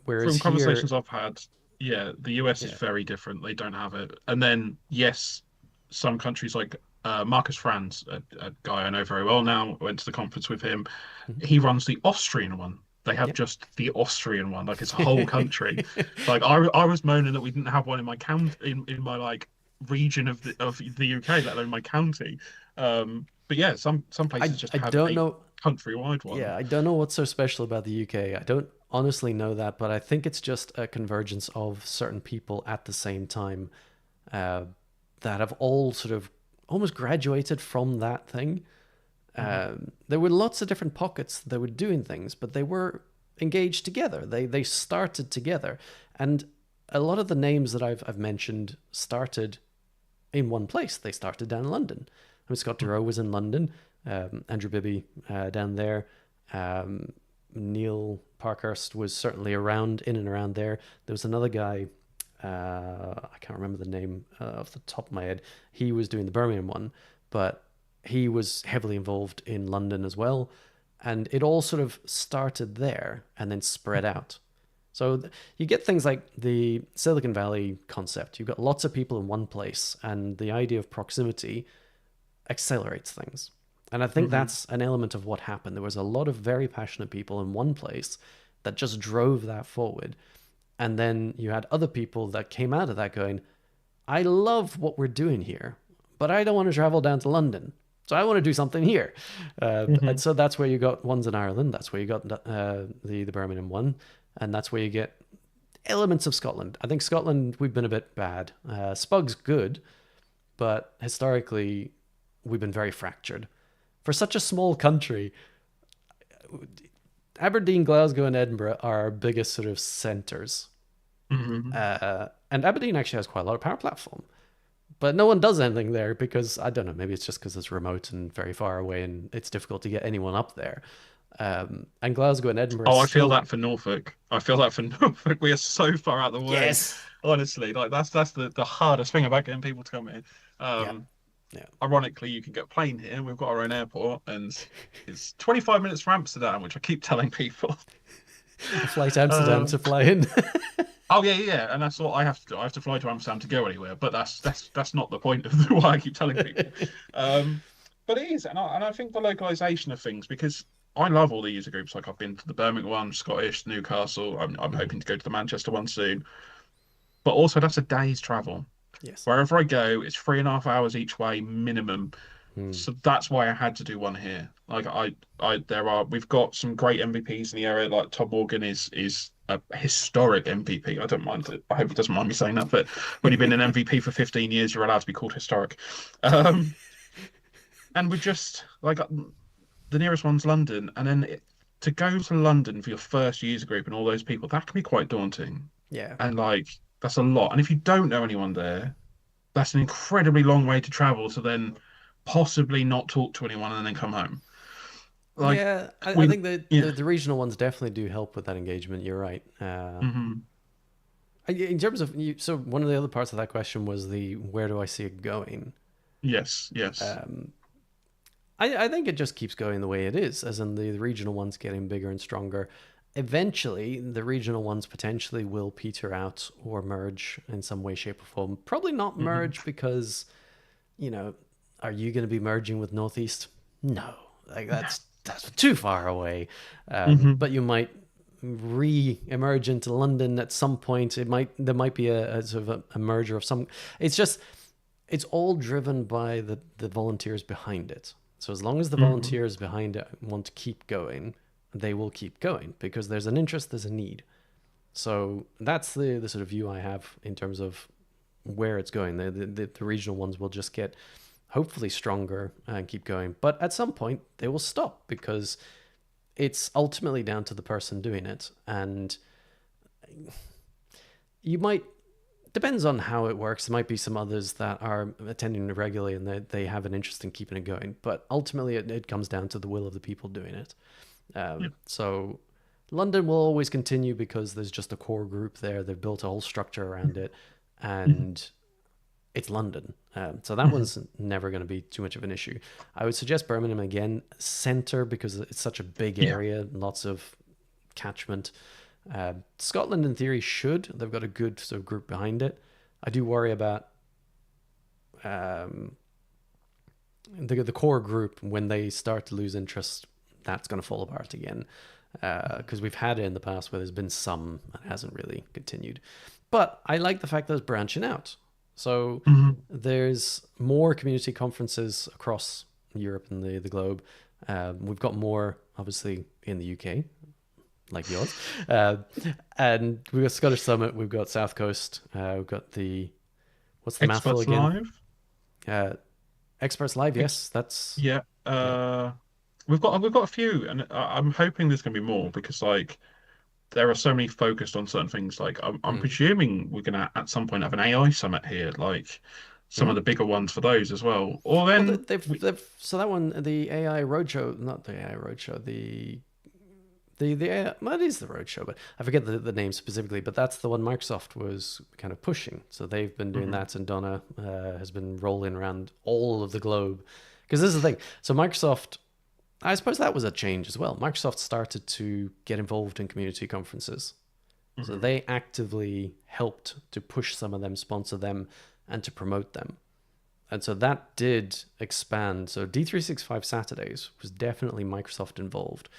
whereas from here, conversations I've had, yeah, the US is yeah, very different. They don't have it. And then, yes, some countries like Marcus Franz, a guy I know very well now, I went to the conference with him. mhm, He runs the Austrian one. They have yeah. just the Austrian one, like it's a whole country. Like I was moaning that we didn't have one in my in my like region of the UK, let alone my county. But yeah, some places just I have don't a know. countrywide one. Yeah, I don't know what's so special about the UK. I don't honestly know that, but I think it's just a convergence of certain people at the same time uh, that have all sort of almost graduated from that thing. Mhm, There were lots of different pockets that were doing things, but they were engaged together. They started together, and a lot of the names that I've mentioned started in one place. They started down in London. I mean, Scott mhm, Duro was in London, Andrew Bibby down there, Neil Parkhurst was certainly around, in and around there. There was another guy, I can't remember the name off the top of my head. He was doing the Birmingham one, but he was heavily involved in London as well. And it all sort of started there and then spread out. So you get things like the Silicon Valley concept. You've got lots of people in one place, and the idea of proximity accelerates things. And I think mhm. that's an element of what happened. There was a lot of very passionate people in one place that just drove that forward. And then you had other people that came out of that going, I love what we're doing here, but I don't want to travel down to London. So I want to do something here. And Mhm. so that's where you got ones in Ireland. That's where you got the Birmingham one. And that's where you get elements of Scotland. I think Scotland, we've been a bit bad. Spug's good, but historically, we've been very fractured. For such a small country, Aberdeen, Glasgow, and Edinburgh are our biggest sort of centres. Hmm. And Aberdeen actually has quite a lot of Power Platform. But no one does anything there because, I don't know, maybe it's just because it's remote and very far away and it's difficult to get anyone up there. And Glasgow and Edinburgh Oh, I feel still, that for Norfolk. I feel that for Norfolk. We are so far out the way. yes. Honestly, like that's the hardest thing about getting people to come here. Yeah. Um, Yeah. Ironically, you can get a plane here. We've got our own airport, and it's 25 minutes from Amsterdam, which I keep telling people. A flight to Amsterdam Um, to fly in. oh yeah, yeah, and that's what I have to do. I have to fly to Amsterdam to go anywhere, but that's not the point of why I keep telling people. Um, but it is, and I think the localization of things because I love all the user groups. Like I've been to the Birmingham one, Scottish, Newcastle. I'm Mhm. hoping to go to the Manchester one soon. But also that's a day's travel. Yes. Wherever I go, it's 3.5 hours each way minimum. Hmm. So that's why I had to do one here. Like we've got some great MVPs in the area. Like Tom Morgan is a historic MVP. I don't mind it. I hope he doesn't mind me saying that. But when you've been an MVP for 15 years, you're allowed to be called historic. Um, and we're just like the nearest one's London, and then to go to London for your first user group and all those people, that can be quite daunting. Yeah. And like that's a lot. And if you don't know anyone there, that's an incredibly long way to travel to then possibly not talk to anyone and then come home. Like Yeah, I we, think yeah, the regional ones definitely do help with that engagement. You're right. hmm, In terms of you, so one of the other parts of that question was the where do I see it going? yes, yes, Um, I think it just keeps going the way it is, as in the regional ones getting bigger and stronger. Eventually, the regional ones potentially will peter out or merge in some way, shape, or form. Probably not hmm, merge because, you know, are you going to be merging with Northeast? No, like that's too far away. hmm, But you might re-emerge into London at some point. There might be a sort of a merger of some. It's just it's all driven by the volunteers behind it. So as long as the hmm, volunteers behind it want to keep going, they will keep going because there's an interest, there's a need. So that's the sort of view I have in terms of where it's going. The regional ones will just get hopefully stronger and keep going, but at some point they will stop because it's ultimately down to the person doing it, and you might depends on how it works. There might be some others that are attending regularly and they have an interest in keeping it going. But ultimately, it comes down to the will of the people doing it. yeah, So London will always continue because there's just a core group there. They've built a whole structure around it, hmm, and it's London. So that hmm, one's never going to be too much of an issue. I would suggest Birmingham again, centre, because it's such a big yeah, area, lots of catchment. Scotland, in theory, should. They've got a good sort of group behind it. I do worry about um, the core group when they start to lose interest. That's going to fall apart again because we've had it in the past where there's been some and it hasn't really continued. But I like the fact that it's branching out. So hmm, there's more community conferences across Europe and the globe. We've got more, obviously, in the UK, like yours. Uh, and we've got Scottish Summit, we've got South Coast, we've got what's the mouthful experts again? live. Uh, Experts Live, Ex yes, that's, yeah, yeah. we've got a few, and I'm hoping there's gonna be more because like there are so many focused on certain things. Like I'm Mm. presuming we're gonna at some point have an AI summit here, like some Hmm. of the bigger ones for those as well. Or Well, then so that one, the AI Roadshow, not the AI Roadshow, the AI, well, it is the Roadshow, but I forget the name specifically, but that's the one Microsoft was kind of pushing. So they've been doing mhm, that, and Donna has been rolling around all of the globe. Because this is the thing. So Microsoft, I suppose that was a change as well. Microsoft started to get involved in community conferences. So mhm, they actively helped to push some of them, sponsor them, and to promote them. And so that did expand. So D365 Saturdays was definitely Microsoft involved.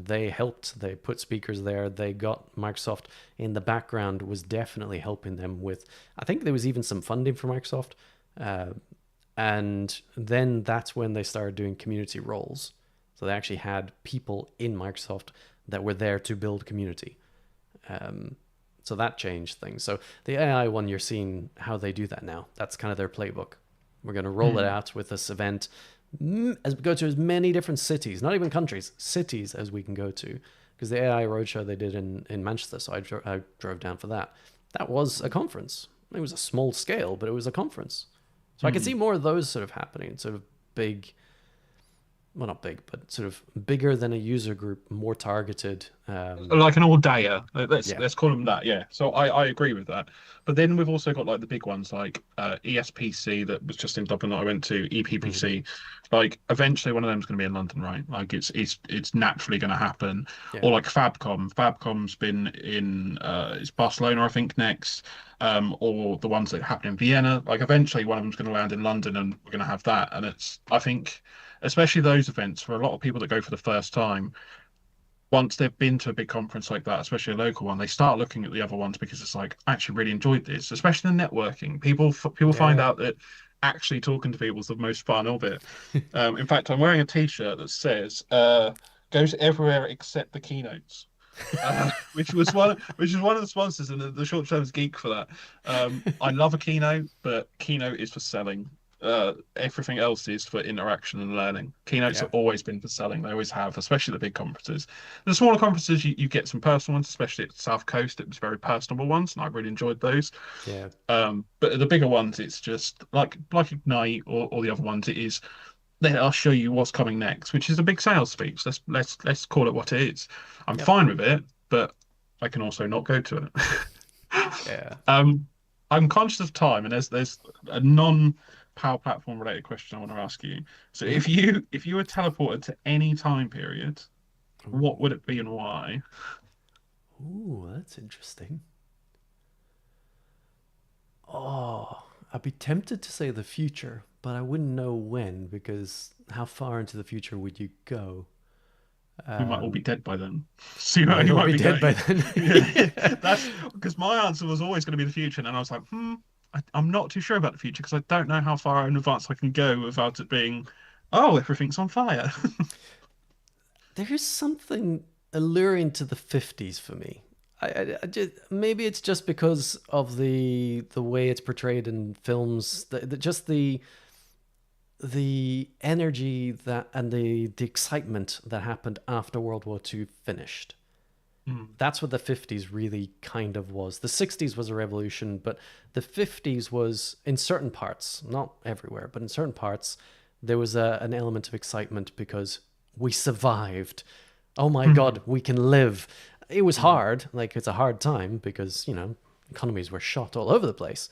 They helped, they put speakers there. They got Microsoft in the background, was definitely helping them with, I think there was even some funding for Microsoft. Uh, and then that's when they started doing community roles. So they actually had people in Microsoft that were there to build community. Um, so that changed things. So the AI one, you're seeing how they do that now. That's kind of their playbook. We're going to roll it mhm. out with this event, as go to as many different cities, not even countries, cities as we can go to, because the AI Roadshow they did in Manchester, so I drove down for that. That was a conference. It was a small scale, but it was a conference. So I can see more of those sort of happening, sort of big, well, not big, but sort of bigger than a user group, more targeted. Like an all-dayer. Yeah. Let's call them that. Yeah. So I agree with that. But then we've also got like the big ones like ESPC that was just in Dublin that I went to, Mhm. EPPC. Like eventually one of them is going to be in London, right? Like it's naturally going to happen. Yeah. Or like Fabcom. Fabcom's been in it's Barcelona, I think, next. Or the ones that happen in Vienna. Like eventually one of them's going to land in London, and we're going to have that. And it's I think especially those events for a lot of people that go for the first time once they've been to a big conference like that, especially a local one, they start looking at the other ones because it's like, I actually really enjoyed this, especially the networking. People find Yeah. out that actually talking to people is the most fun of it. In fact, I'm wearing a T-shirt that says "Goes everywhere except the keynotes." Which is one of the sponsors and the short term geek for that. I love a keynote, but keynote is for selling. Everything else is for interaction and learning. Keynotes Yeah. have always been for selling. They always have, especially the big conferences. The smaller conferences, you get some personal ones, especially at the South Coast. It was very personable ones, and I really enjoyed those. Yeah. But the bigger ones, it's just like Ignite or the other ones. It is then I'll show you what's coming next, which is a big sales speech. Let's call it what it is. I'm Yep. fine with it, but I can also not go to it. Yeah. um, I'm conscious of time, and there's a non-Power Platform related question I want to ask you. So Mhm. if you were teleported to any time period, what Ooh. would it be and why? Ooh, that's interesting. Oh, I'd be tempted to say the future, but I wouldn't know when because how far into the future would you go? We might all be Um, dead by then. So might you all might be be dead by going. then. Yeah, Yeah. that's because my answer was always going to be the future, and I was like, I'm not too sure about the future because I don't know how far in advance I can go without it being, oh, everything's on fire. There is something alluring to the 50s for me. I just, maybe it's just because of the way it's portrayed in films, just the energy that and the excitement that happened after World War II finished. Hmm. That's what the 50s really kind of was. The 60s was a revolution, but the 50s was, in certain parts, not everywhere, but in certain parts, there was an element of excitement because we survived. Oh my Hmm. God, we can live. It was Hmm. hard. Like, it's a hard time because, economies were shot all over the place.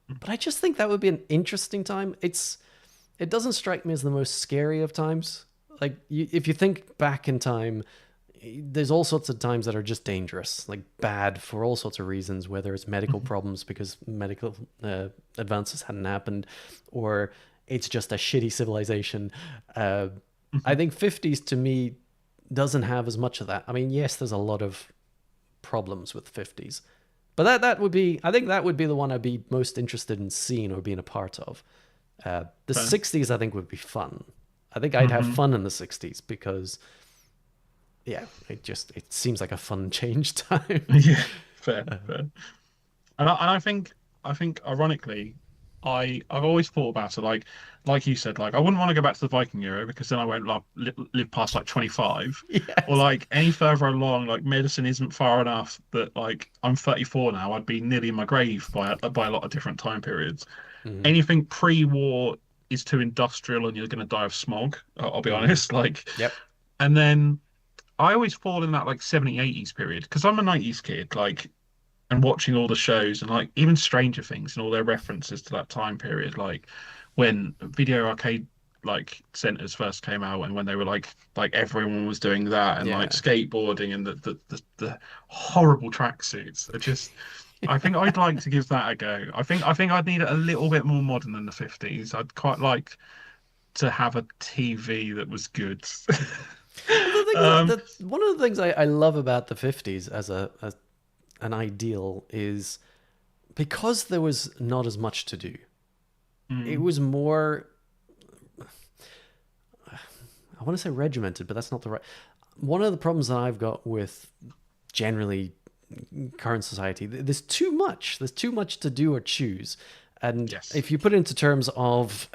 But I just think that would be an interesting time. It doesn't strike me as the most scary of times. Like, if you think back in time, there's all sorts of times that are just dangerous, like bad for all sorts of reasons, whether it's medical Hmm. problems because medical advances hadn't happened, or it's just a shitty civilization. Uh, I Hmm. think 50s to me doesn't have as much of that. I mean, yes, there's a lot of problems with 50s, but that would be, I think that would be the one I'd be most interested in seeing or being a part of. The Fair. 60s, I think, would be fun. I think I'd have Hmm. fun in the 60s because yeah, it seems like a fun change time. Yeah, fair, fair. And I think ironically, I've always thought about it like you said, like I wouldn't want to go back to the Viking era because then I won't live past like 25, or Yes. like any further along, like medicine isn't far enough that like I'm 34 now, I'd be nearly in my grave by a lot of different time periods. Hmm. Anything pre-war is too industrial and you're going to die of smog. I'll be Hmm. honest, like, Yep. and then I always fall in that like 70, 80s period because I'm a 90s kid, like and watching all the shows and like even Stranger Things and all their references to that time period, like when video arcade like centers first came out and when they were like everyone was doing that and like Yeah. skateboarding and the horrible tracksuits are just I think I'd like to give that a go. I think I'd need it a little bit more modern than the 50s. I'd quite like to have a TV that was good. Well, the thing is um that one of the things I love about the 50s as an ideal is because there was not as much to do. It mm, was more, I want to say regimented, but that's not the right. One of the problems that I've got with generally current society, there's too much. There's too much to do or choose. And yes. if you put it into terms of,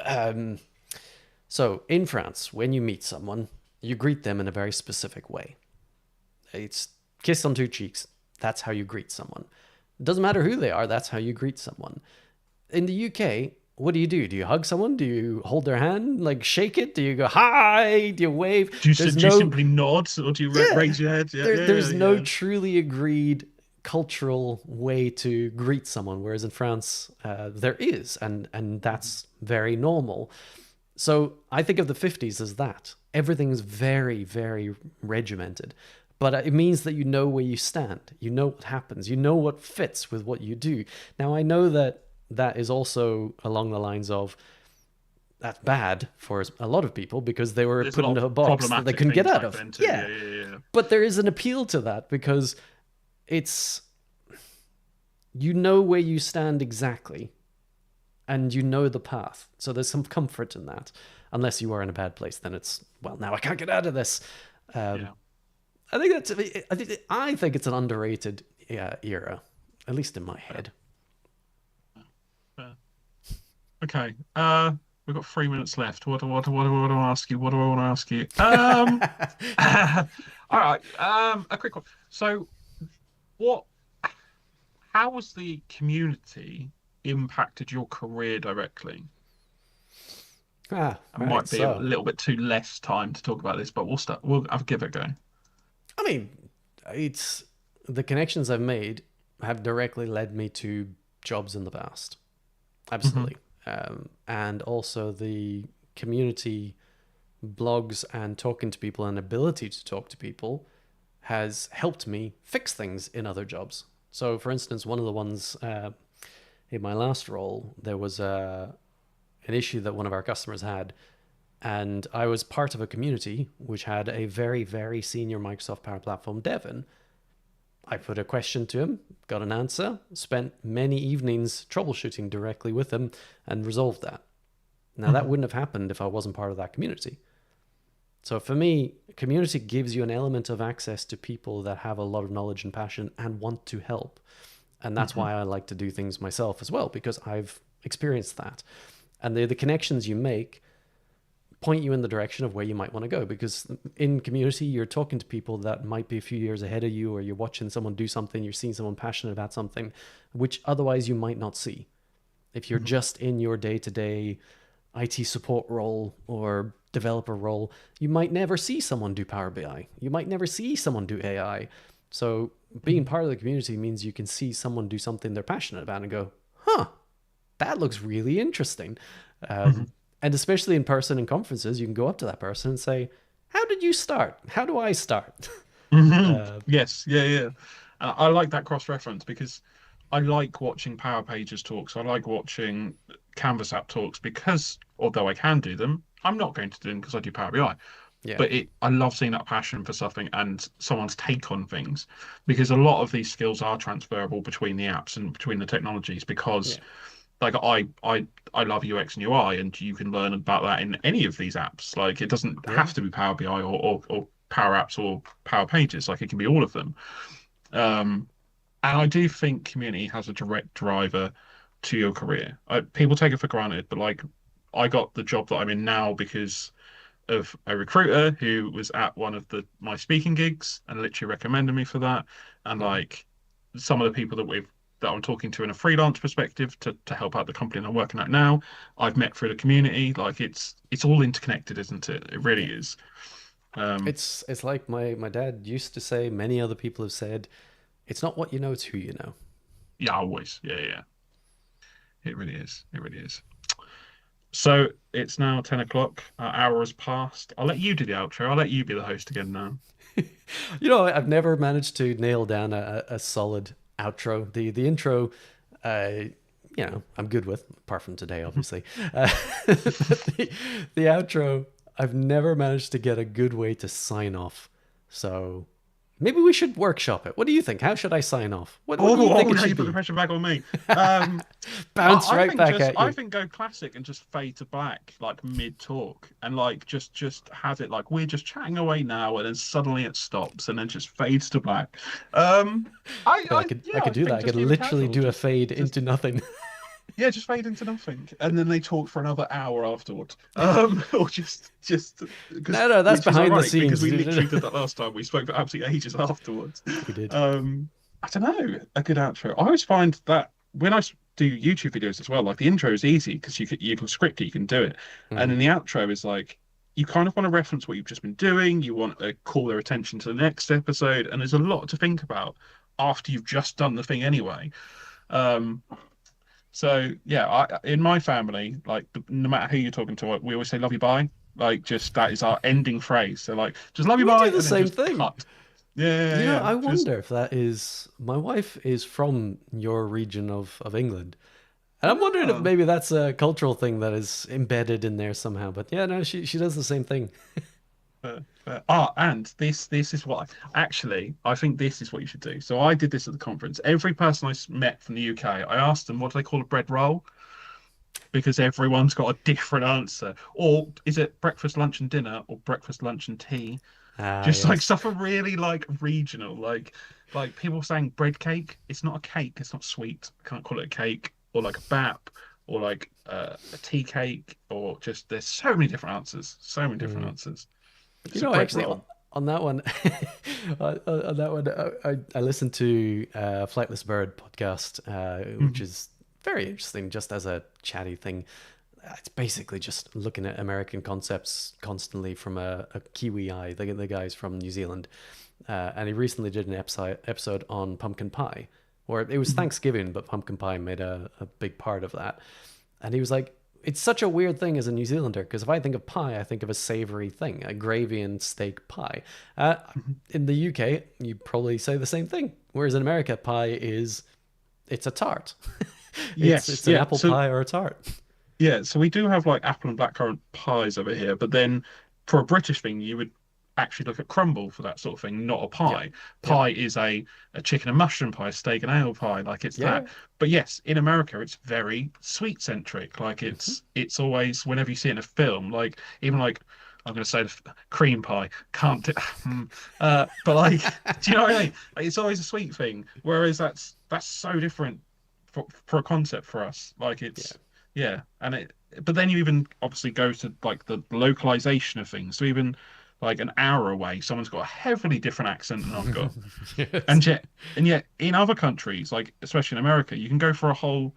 so in France, when you meet someone, you greet them in a very specific way. It's kiss on two cheeks. That's how you greet someone. It doesn't matter who they are, that's how you greet someone. In the UK, what do you do? Do you hug someone? Do you hold their hand, like shake it? Do you go hi? Do you wave? There's Do you no, simply nod or do you yeah, raise your head? Yeah, there's yeah, no yeah. truly agreed cultural way to greet someone, whereas in France there is, and that's very normal. So I think of the 50s as that. Everything's very, very regimented. But it means that you know where you stand. You know what happens. You know what fits with what you do. Now, I know that that is also along the lines of that's bad for a lot of people because they were There's a put lot into of a box that they problematic couldn't get things out back of. then too. Yeah. Yeah, yeah, yeah. But there is an appeal to that because it's, you know where you stand exactly and you know the path. So there's some comfort in that. Unless you are in a bad place, then it's, well, now I can't get out of this. Um, Yeah. I think that's, I think it's an underrated era, at least in my Fair, head. fair. Okay. We've got 3 minutes left. What do I want to ask you? What do I want to ask you? All right. A quick one. So, what? How has the community impacted your career directly? It Right. might be a So, little bit too less time to talk about this, but we'll start. We'll I'll give it a go. I mean, it's the connections I've made have directly led me to jobs in the past. Hmm. Absolutely. And also the community blogs and talking to people and ability to talk to people has helped me fix things in other jobs. So, for instance, one of the ones in my last role, there was an issue that one of our customers had, and I was part of a community which had a very, very senior Microsoft Power Platform dev in. I put a question to him, got an answer, spent many evenings troubleshooting directly with him, and resolved that. Now, that Hmm. wouldn't have happened if I wasn't part of that community. So for me, community gives you an element of access to people that have a lot of knowledge and passion and want to help. And that's Hmm. why I like to do things myself as well, because I've experienced that. And the connections you make point you in the direction of where you might want to go, because in community you're talking to people that might be a few years ahead of you, or you're watching someone do something, you're seeing someone passionate about something which otherwise you might not see if you're Hmm. just in your day-to-day IT support role or developer role. You might never see someone do Power BI, you might never see someone do AI. So being part of the community means you can see someone do something they're passionate about and go, huh, that looks really interesting. Hmm. And especially in person in conferences, you can go up to that person and say, how did you start? How do I start? Hmm. uh, Yes, yeah, yeah. I like that cross reference because I like watching Power Pages talks. I like watching Canvas app talks because although I can do them, I'm not going to do them because I do Power BI. yeah, But I love seeing that passion for something and someone's take on things because a lot of these skills are transferable between the apps and between the technologies because yeah, like I love UX and UI and you can learn about that in any of these apps. Like it doesn't yeah. have to be Power BI or Power Apps or Power Pages. Like it can be all of them. Um, and I do think community has a direct driver to your career. People take it for granted, but like I got the job that I'm in now because of a recruiter who was at one of the my speaking gigs and literally recommended me for that. And Mhm. like some of the people that I'm talking to in a freelance perspective to help out the company that I'm working at now, I've met through the community. Like it's all interconnected, isn't it? It really Yeah. is. Um, It's like my dad used to say, many other people have said, it's not what you know, it's who you know. yeah, always. Yeah, yeah. It really is. It really is. So it's now 10 o'clock. Our hour has passed. I'll let you do the outro. I'll let you be the host again now. You know, I've never managed to nail down a solid outro. The intro, uh, I'm good with, apart from today, obviously. But the outro, I've never managed to get a good way to sign off. So maybe we should workshop it. What do you think? How should I sign off? What do you think it Now you should put the be? pressure back on me. Um, Bounce right back at I you. think go classic and just fade to black like mid talk and like just have it like we're just chatting away now and then suddenly it stops and then just fades to black. Um, Yeah, I could yeah, I do that. think I just could keep it literally casual. do a fade Just into nothing. Yeah, just fade into nothing, and then they talk for another hour afterwards. Or just because, No, that's which is behind the ironic because scenes, we dude. literally did that last time. We spoke for absolutely ages afterwards. We did. I don't know, a good outro. I always find that when do YouTube videos as well, like the intro is easy because you can script it, you can do it, and Hmm. then the outro is like you kind of want to reference what you've just been doing. You want to call their attention to the next episode, and there's a lot to think about after you've just done the thing anyway. Um, so yeah, in my family, like no matter who you're talking to, we always say "love you, bye." Like just that is our ending phrase. So like just "love you, We bye," do the and then same just thing. cut. Yeah, yeah, You know, yeah. I Just wonder if that is. My wife is from your region of England. And I'm wondering if ah, maybe that's a cultural thing that is embedded in there somehow. But yeah, no, she does the same thing. and this is what actually I think this is what you should do. So I did this at the conference. Every person met from the UK, I asked them what do they call a bread roll because everyone's got a different answer. Or is it breakfast, lunch, and dinner, or breakfast, lunch, and tea? Ah, Just like yes. stuff are really like regional, like people saying bread cake. It's not a cake. It's not sweet. Can't call it a cake or like a bap or like a tea cake or just there's so many different answers. So many different Mm. answers. But You it's a know, bread actually, roll. on that one, on that one, I listened to Flightless Bird podcast, which Mhm. is very interesting, just as a chatty thing. It's basically just looking at American concepts constantly from a Kiwi eye. The guy's from New Zealand, and he recently did an episode on pumpkin pie, where it was Mhm. Thanksgiving, but pumpkin pie made a big part of that. And he was like, it's such a weird thing as a New Zealander, because if I think of pie, I think of a savory thing, a gravy and steak pie. Uh, Mhm. in the UK, you probably say the same thing. Whereas in America, pie is it's a tart. Yes, It's an yeah. apple So pie or a tart. yeah, so we do have like apple and blackcurrant pies over here, but then for a British thing, you would actually look at crumble for that sort of thing, not a Yep. pie. Yep. Pie is a chicken and mushroom pie, steak and ale pie, like it's Yeah. that. But yes, in America, it's very sweet centric. Like Hmm. it's always whenever you see it in a film, like even like I'm going to say cream pie, can't do, but like, do you know what I mean? Like, it's always a sweet thing, whereas that's so different for a concept for us. Like Yeah. it's yeah, but then you even obviously go to like the localization of things. So even like an hour away, someone's got a heavily different accent than I've got, Yes. and yet in other countries, like especially in America, you can go for a whole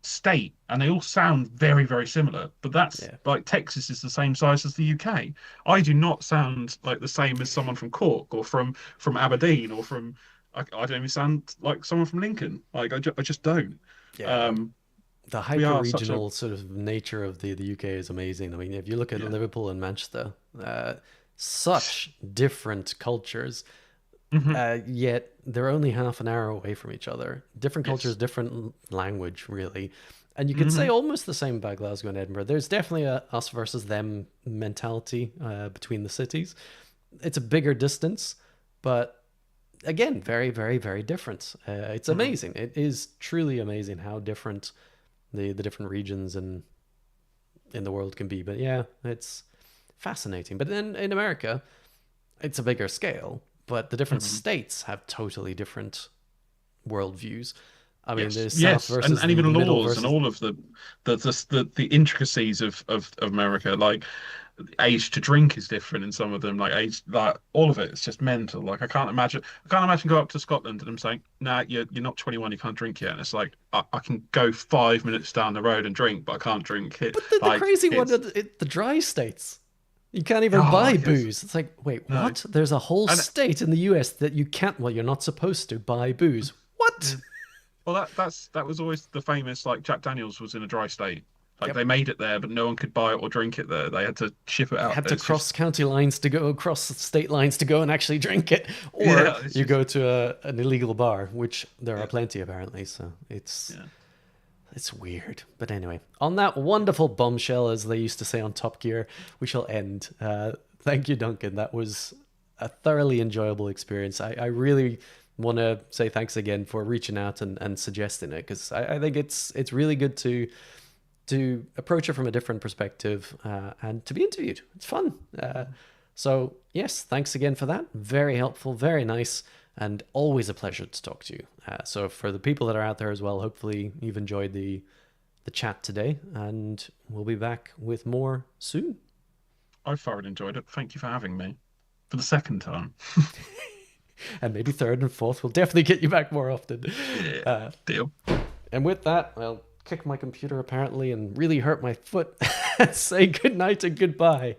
state and they all sound very very similar. But that's Yeah. like Texas is the same size as the UK. I do not sound like the same as someone from Cork or from Aberdeen or from I don't even sound like someone from Lincoln. Like I just don't. Yeah. Um, The we hyper are such a regional sort of nature of the UK is amazing. I mean, if you look at yeah. Liverpool and Manchester, such different cultures, Mhm. yet they're only half an hour away from each other. Different cultures, Yes. different language, really. And you could say Hmm. almost the same about Glasgow and Edinburgh. There's definitely a us versus them mentality between the cities. It's a bigger distance, but again, very, very, very different. It's Hmm. amazing. It is truly amazing how different the different regions in the world can be. But yeah, it's fascinating. But then in America, it's a bigger scale, but the different Hmm. states have totally different worldviews. I mean, Yes. there's South Yes. versus And the even middle laws and versus all of the intricacies of America, like age to drink is different in some of them, like age like all of it. It's just mental. Like I can't imagine go up to Scotland and them saying, nah, you're not 21, you can't drink yet. And it's like I can go 5 minutes down the road and drink, but I can't drink it. but the Like crazy one, it's the dry states. You can't even oh buy yes. booze. It's like, wait, No. what? There's a whole And state in the US that you can't, well, you're not supposed to buy booze. What? yeah. Well, that was always the famous like Jack Daniels was in a dry state. Like Yep. they made it there, but no one could buy it or drink it there. They had to ship it You out. had to It's just cross county lines to go across state lines to go and actually drink it, or yeah, it's you just go to an illegal bar, which there are yeah, plenty apparently. So yeah. it's weird. But anyway, on that wonderful bombshell, as they used to say on Top Gear, we shall end. Thank you, Duncan. That was a thoroughly enjoyable experience. I really want to say thanks again for reaching out and suggesting it, because I think it's really good to approach it from a different perspective, and to be interviewed. It's fun. So yes, thanks again for that. Very helpful, very nice, and always a pleasure to talk to you. So for the people that are out there as well, hopefully you've enjoyed the the chat today, and we'll be back with more soon. I thoroughly enjoyed it. Thank you for having me for the second time. And maybe third and fourth. We'll definitely get you back more often. Yeah, deal. And with that, I'll kick my computer apparently and really hurt my foot. Say goodnight and goodbye.